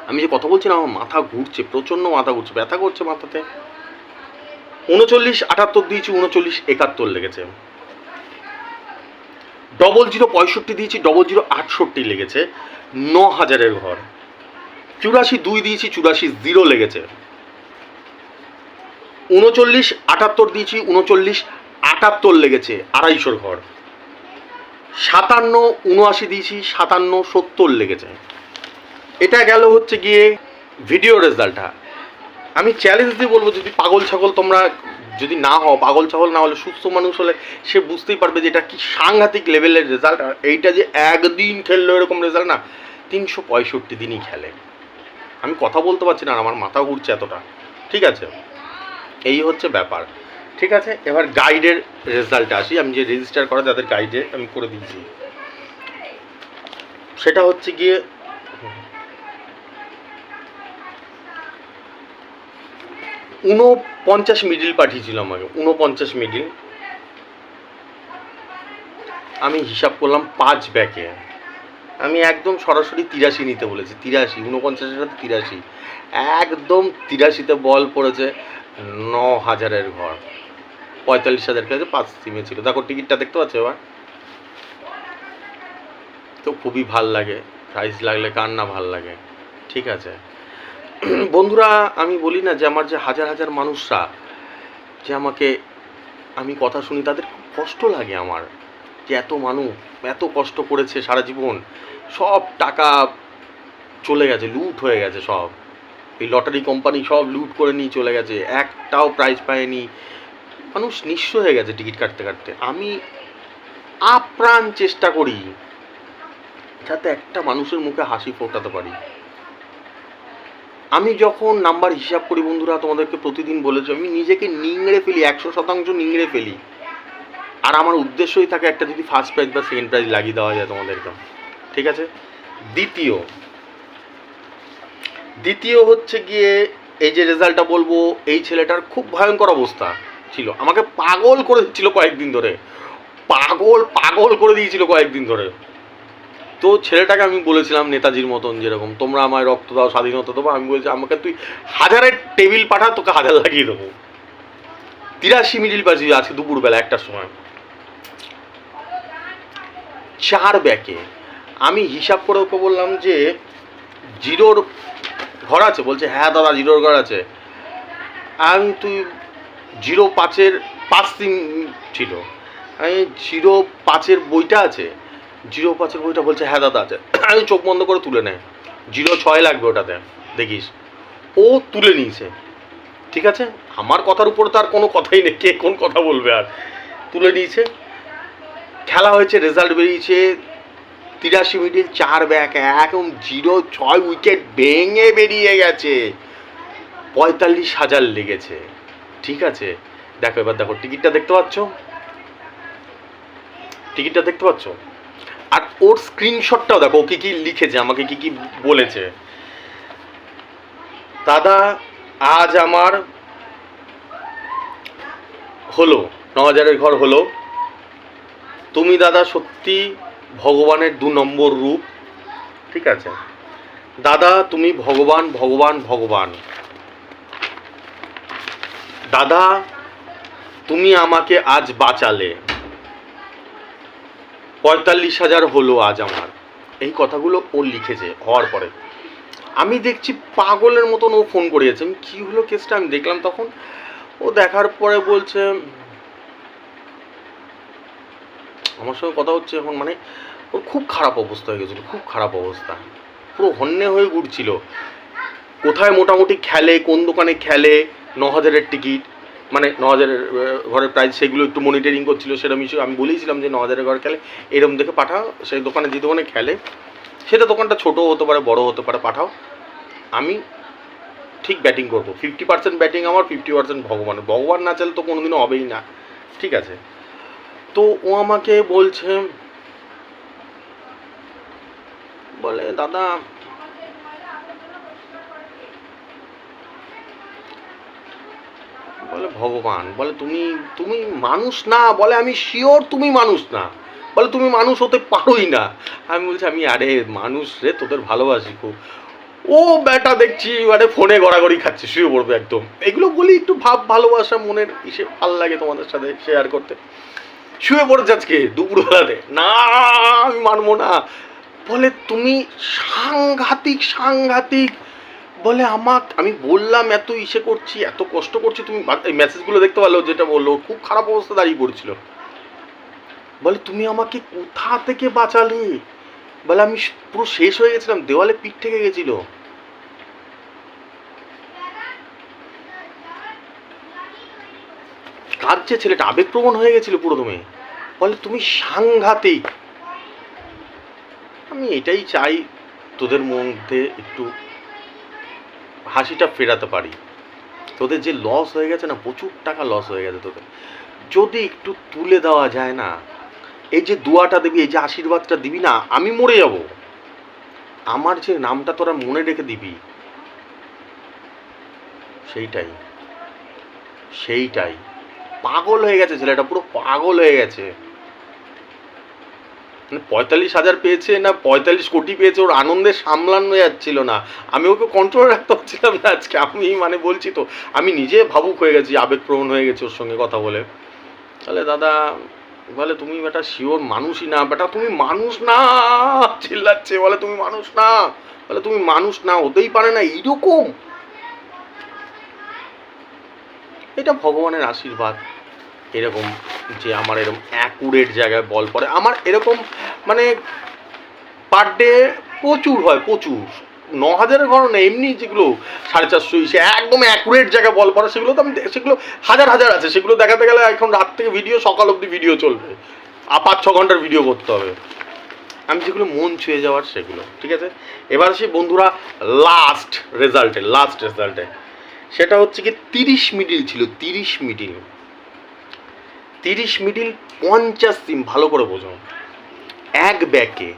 আমি যে কথা বলছি না, আমার মাথা ঘুরছে, প্রচণ্ড মাথা ঘুরছে, ব্যথা করছে মাথাতে। 39-78 দিয়েছি, 39-71 লেগেছে। 00-65 দিয়েছি, 00-68 লেগেছে 9000-এর ঘর। 84-2 দিয়েছি, 84-0 লেগেছে। 39-78 দিয়েছি, 39-78 লেগেছে 250-র ঘর। 57-79 দিয়েছি, 57-70 লেগেছে। এটা গেল হচ্ছে গিয়ে ভিডিও রেজাল্টটা। আমি চ্যালেঞ্জ দিয়ে বলবো, যদি পাগল ছাগল তোমরা যদি না হও, পাগল ছাগল না হলে, সুস্থ মানুষ হলে সে বুঝতেই পারবে যে এটা কি সাংঘাতিক লেভেলের রেজাল্ট। আর এইটা যে একদিন খেললো এরকম রেজাল্ট না, 365 দিনই খেলে। আমি কথা বলতে পারছি না, আমার মাথা ঘুরছে এতটা। ঠিক আছে, এই হচ্ছে ব্যাপার। ঠিক আছে, এবার গাইডের রেজাল্টে আসি। আমি যে রেজিস্টার করা যাদের গাইডে আমি করে দিয়েছি, সেটা হচ্ছে গিয়ে 49 মিডিল পাঠিয়েছিল আমাকে, 49 মিডিল। আমি হিসাব করলাম 5 ব্যাকে, আমি একদম সরাসরি 83 নিতে বলেছি। 83, 49-এর 83, একদম 83-তে বল পড়েছে 9000-এর ঘর। 45,000 খেলেছে, 5 সিমে ছিল। দেখো টিকিটটা দেখতে পাচ্ছ এবার। তো খুবই ভাল লাগে, প্রাইজ লাগলে কার না ভাল লাগে। ঠিক আছে বন্ধুরা, আমি বলি না যে আমার যে হাজার হাজার মানুষরা যে আমাকে আমি কথা শুনি, তাদের খুব কষ্ট লাগে আমার, যে এত মানুষ এত কষ্ট করেছে সারা জীবন, সব টাকা চলে গেছে, লুট হয়ে গেছে সব। এই লটারি কোম্পানি সব লুট করে নিয়ে চলে গেছে, একটাও প্রাইজ পায়নি, মানুষ নিঃস্ব হয়ে গেছে টিকিট কাটতে কাটতে। আমি আপ্রাণ চেষ্টা করি যাতে একটা মানুষের মুখে হাসি ফোটাতে পারি। আমি যখন নাম্বার হিসাব করি বন্ধুরা, তোমাদেরকে প্রতিদিন বলেছি, আমি নিজেকে নিংড়ে ফেলি, 100% নিংড়ে ফেলি। আর আমার উদ্দেশ্যই থাকে একটা যদি ফার্স্ট প্রাইজ বা সেকেন্ড প্রাইজ লাগিয়ে দেওয়া যায় তোমাদেরকে। ঠিক আছে, দ্বিতীয় হচ্ছে গিয়ে এই যে রেজাল্টটা বলবো, এই ছেলেটার খুব ভয়ঙ্কর অবস্থা ছিল, আমাকে পাগল করে দিচ্ছিল কয়েকদিন ধরে, পাগল করে দিয়েছিল কয়েকদিন ধরে। তো ছেলেটাকে আমি বলেছিলাম নেতাজির মতন, যেরকম তোমরা আমায় রক্ত দাও, স্বাধীনতা দেবো, আমি বলছি আমাকে তুই 1000-এর টেবিল পাঠা, তোকে 1000 লাগিয়ে দেবো। 83 মিডিল পাচ্ছি আজকে দুপুরবেলা 1টার সময়। 4 ব্যাকে আমি হিসাব করে ওকে বললাম যে 0-র ঘর আছে, বলছে হ্যাঁ দাদা 0-র ঘর আছে। আমি তুই 0-5-এর 5 সিম ছিল, আমি 0-5-এর বইটা আছে, 0-5-এর বইটা, বলছে হ্যাঁ দাদা আছে। আমি চোখ বন্ধ করে তুলে নেয়, 0-6 লাগবে ওটাতে, দেখিস। ও তুলে নিয়েছে। ঠিক আছে, আমার কথার উপর তার কোনো কথাই নেই, কে কোন কথা বলবে, আর তুলে নিয়েছে। খেলা হয়েছে, রেজাল্ট বেরিয়েছে, 83 মিডিল 4 ব্যাক, একদম 0-6 উইকেট ভেঙে বেরিয়ে গেছে, 45,000 লেগেছে। ঠিক আছে, দেখো এবার দেখো টিকিটটা দেখতে পাচ্ছ, টিকিটটা দেখতে পাচ্ছ, আর ওর স্ক্রিনশটটাও দেখো, ও কী কী লিখেছে, আমাকে কী কী বলেছে। দাদা আজ আমার হলো 9000-এর ঘর হলো, তুমি দাদা সত্যি ভগবানের 2 নম্বর রূপ। ঠিক আছে দাদা, তুমি ভগবান ভগবান ভগবান। দাদা তুমি আমাকে আজ বাঁচালে, 45,000 হলো আজ আমার। এই কথাগুলো ও লিখেছে। হওয়ার পরে আমি দেখছি পাগলের মতন ও ফোন করিয়েছে। আমি কী হলো কেসটা আমি দেখলাম, তখন ও দেখার পরে বলছে আমার সঙ্গে কথা হচ্ছে এখন, মানে ওর খুব খারাপ অবস্থা হয়ে গেছিলো, খুব খারাপ অবস্থা, পুরো হন্যে হয়ে ঘুরছিল। কোথায় মোটামুটি খেলে, কোন দোকানে খেলে, 9000-এর টিকিট, মানে 9000-এর ঘরের প্রাইস, সেগুলো একটু মনিটরিং করছিল। সেরকম ইস্যু আমি বলেছিলাম যে 9000-এর ঘর খেলে এরকম দেখে পাঠাও, সেই দোকানে যে দোকানে খেলে, সেটা দোকানটা ছোটো হতে পারে বড় হতে পারে, পাঠাও, আমি ঠিক ব্যাটিং করবো। 50% ব্যাটিং আমার, 50% ভগবানের। ভগবান না চাইলে তো কোনোদিনও হবেই না। ঠিক আছে, তো ও আমাকে বলছে বলে দাদা বলে ভগবান, বলে তুমি তুমি মানুষ না, বলে আমি শিওর তুমি মানুষ না, বলে তুমি মানুষ হতে পারোই না। আমি বলছি আমি আরে মানুষ রে, তোদের ভালোবাসি খুব। ও ব্যাটা দেখছি মানে ফোনে গড়াগড়ি খাচ্ছে, শুয়ে পড়বে একদম। এগুলো বলি একটু ভাব ভালোবাসা মনের ইসে ভাল লাগে তোমাদের সাথে শেয়ার করতে। শুয়ে পড়েছে আজকে দুপুরবেলাতে, না আমি মানবো না। বলে তুমি সাংঘাতিক সাংঘাতিক, বলে আমি বললাম এত ইসে করছি, এত কষ্ট করছি, তুমি এই মেসেজগুলো দেখতে পারলো যেটা বললো, খুব খারাপ অবস্থা দাঁড়িয়ে পড়েছিল। বলে তুমি আমাকে কোথা থেকে বাঁচালে, বলে আমি পুরো শেষ হয়ে গেছিলাম, দেওয়ালে পিঠ থেকে গেছিল। কাঁদছে ছেলেটা, আবেগপ্রবণ হয়ে গেছিল পুরো। তুমি বলে তুমি সাংঘাতিক। আমি এটাই চাই তোদের মধ্যে একটু হাসিটা ফেরাতে পারি। তোদের যে লস হয়ে গেছে না, প্রচুর টাকা লস হয়ে গেছে তোদের, যদি একটু তুলে দেওয়া যায় না, এই যে দুয়াটা দিবি, এই যে আশীর্বাদটা দিবি না, আমি মরে যাব, আমার যে নামটা তোরা মনে রেখে দিবি, সেইটাই সেইটাই। পাগল হয়ে গেছে ছেলেটা, পুরো পাগল হয়ে গেছে। মানে 45,000 পেয়েছে না 45 কোটি পেয়েছে, ওর আনন্দে সামলানো যাচ্ছিল না। আমি ওকে কন্ট্রোল রাখতে পারছিলাম না আজকে। আমি মানে বলছি তো, আমি নিজে ভাবুক হয়ে গেছি, আবেগপ্রবণ হয়ে গেছি ওর সঙ্গে কথা বলে। তাহলে দাদা বলে তুমি বেটা শিওর মানুষই না, বেটা তুমি মানুষ না, চিল্লাচ্ছে। বলে তুমি মানুষ না, বলে তুমি মানুষ না, হতেই পারে না এইরকম। এটা ভগবানের আশীর্বাদ এরকম, যে আমার এরকম অ্যাকুরেট জায়গায় বল পড়ে। আমার এরকম মানে পার ডে প্রচুর হয়, প্রচুর। 9,000-এর ঘর না, এমনি যেগুলো 450 ইসে একদম অ্যাকুরেট জায়গায় বল পড়ে, সেগুলো তো আমি, সেগুলো হাজার হাজার আছে। সেগুলো দেখাতে গেলে এখন রাত থেকে ভিডিও, সকাল অবধি ভিডিও চলবে, 5-6 ঘন্টার ভিডিও করতে হবে। আমি যেগুলো মন ছুঁয়ে যাওয়ার সেগুলো, ঠিক আছে। এবার সে বন্ধুরা লাস্ট রেজাল্টে সেটা হচ্ছে কি 30 মিডিল ছিল, 30 মিডিল 50 সিম, ভালো করে বোঝো, এক ব্যাকে।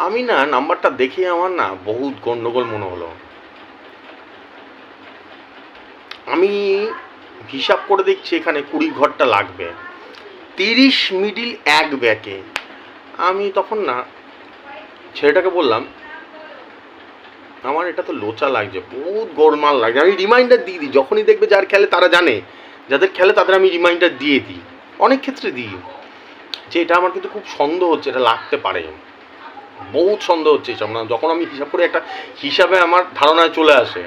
আমি না নাম্বারটা দেখে আমার না বহুত গন্ডগোল মনে হলো। আমি হিসাব করে দেখছি এখানে 20 ঘরটা লাগবে, 30 মিডিল এক ব্যাকে। আমি তখন না ছেলেটাকে বললাম আমার এটা তো লোচা লাগছে, বহুত গোলমাল লাগছে। আমি রিমাইন্ডার দিয়ে দিই, যখনই দেখবে যার খেলে তারা জানে, যাদের খেলে তাদের আমি রিমাইন্ডার দিয়ে দিই, অনেক ক্ষেত্রে দিই, যে এটা আমার কিন্তু খুব সন্দেহ হচ্ছে, এটা লাগতে পারে, বহুত সন্দেহ হচ্ছে এসব না। যখন আমি হিসাব করে একটা হিসাবে আমার ধারণায় চলে আসে,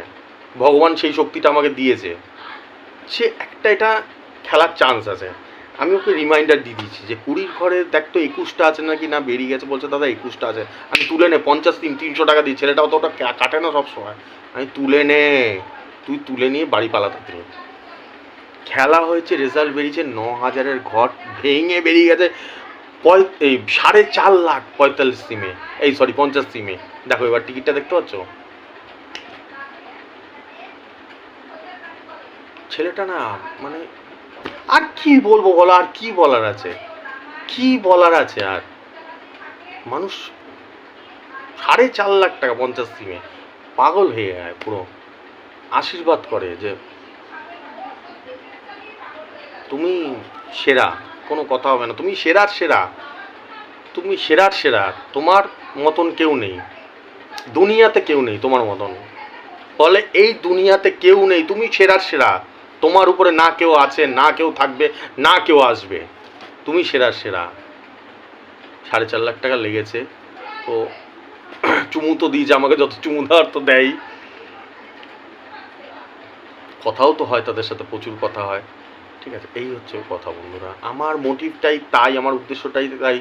ভগবান সেই শক্তিটা আমাকে দিয়েছে, সে একটা এটা খেলার চান্স আছে। আমি ওকে রিমাইন্ডার দিয়ে দিচ্ছি যে 20 ঘরে দেখ তো 21টা আছে নাকি, না বেরিয়ে গেছে, বলছে দাদা 21টা আছে। আমি তুলে নে 50 দিন 300 টাকা দিই, ছেলেটা অতটা কাটে না সবসময়। আমি তুলে নে, তুই তুলে নিয়ে বাড়ি পালাতে দিই। খেলা হয়েছে, রেজাল্ট বেরিয়েছে, 9,000-এর ঘর ভেঙে বেরিয়ে গেছে এই 4.5 লাখ 45 সিমে, এই সরি 50 সিমে। দেখো এবার টিকিটটা দেখতে পাচ্ছ। ছেলেটা না মানে আর কি বলবো বলো, আর কি বলার আছে, কি বলার আছে আর। মানুষ 4.5 লাখ টাকা 50 সিমে পাগল হয়ে যায় পুরো, আশীর্বাদ করে যে তুমি সেরা, কোনো কথা হবে না, তুমি সেরার সেরা, তুমি সেরার সেরা, তোমার মতন কেউ নেই দুনিয়াতে, কেউ নেই তোমার মতন। বলে এই দুনিয়াতে কেউ নেই, তুমি সেরার সেরা, তোমার উপরে না কেউ আছে, না কেউ থাকবে, না কেউ আসবে, তুমি সেরার সেরা। 4.5 লাখ টাকা লেগেছে তো, চুমু তো দিয়েছে আমাকে, যত চুমু দেওয়ার তো দেয়, কথাও তো হয় তাদের সাথে, প্রচুর কথা হয়, ঠিক আছে। এই হচ্ছে কথা বন্ধুরা, আমার মোটিভটাই তাই, আমার উদ্দেশ্যটাই তাই,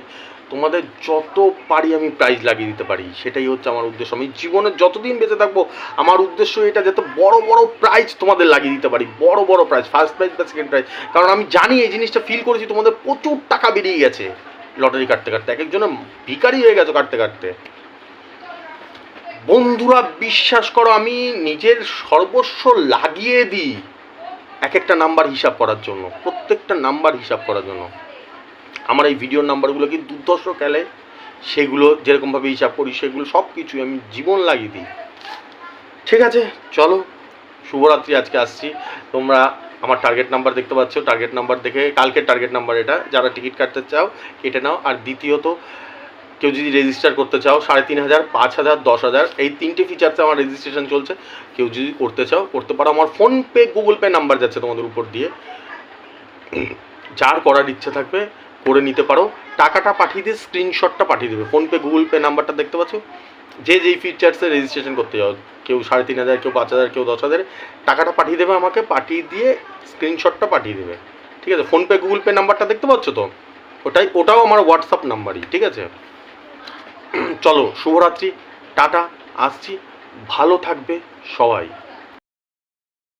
তোমাদের যত পারি আমি প্রাইজ লাগিয়ে দিতে পারি, সেটাই হচ্ছে আমার উদ্দেশ্য। আমি জীবনে যতদিন বেঁচে থাকবো আমার উদ্দেশ্য এটা, যাতে বড় বড় প্রাইজ তোমাদের লাগিয়ে দিতে পারি, বড় বড় প্রাইজ, ফার্স্ট প্রাইজ বা সেকেন্ড প্রাইজ। কারণ আমি জানি, এই জিনিসটা ফিল করেছি, তোমাদের প্রচুর টাকা বেরিয়ে গেছে লটারি কাটতে কাটতে, এক একজনের ভিখারি হয়ে গেছে কাটতে কাটতে। বন্ধুরা বিশ্বাস করো, আমি নিজের সর্বস্ব লাগিয়ে দিই এক একটা নাম্বার হিসাব করার জন্য, প্রত্যেকটা নাম্বার হিসাব করার জন্য। আমার এই ভিডিওর নাম্বারগুলো কি দুর্ধর্ষ খেলে, সেগুলো যেরকমভাবে হিসাব করি সেগুলো সব কিছুই আমি জীবন লাগিয়ে দিই। ঠিক আছে, চলো শুভরাত্রি। আজকে আসছি। তোমরা আমার টার্গেট নাম্বার দেখতে পাচ্ছ, টার্গেট নাম্বার দেখে, কালকের টার্গেট নাম্বার এটা, যারা টিকিট কাটতে চাও কেটে নাও। আর দ্বিতীয়ত, কেউ যদি রেজিস্টার করতে চাও 3,500, 5,000, 10,000 এই 3টে ফিচার্সে আমার রেজিস্ট্রেশন চলছে। কেউ যদি করতে চাও করতে পারো। আমার ফোনপে গুগল পে নাম্বার যাচ্ছে তোমাদের উপর দিয়ে, যার করার ইচ্ছে থাকবে করে নিতে পারো। টাকাটা পাঠিয়ে দিয়ে স্ক্রিনশটটা পাঠিয়ে দেবে। ফোনপে গুগল পে নাম্বারটা দেখতে পাচ্ছ, যে যেই ফিচার্সে রেজিস্ট্রেশন করতে যাও, কেউ 3,500, কেউ 5,000, কেউ 10,000, টাকাটা পাঠিয়ে দেবে আমাকে, পাঠিয়ে দিয়ে স্ক্রিনশটটা পাঠিয়ে দেবে। ঠিক আছে, ফোনপে গুগল পে নাম্বারটা দেখতে পাচ্ছ তো, ওটাও আমার হোয়াটসঅ্যাপ নাম্বারই। ঠিক আছে, চলো শুভরাত্রি, টাটা, আসছি। ভালো থাকবে সবাই।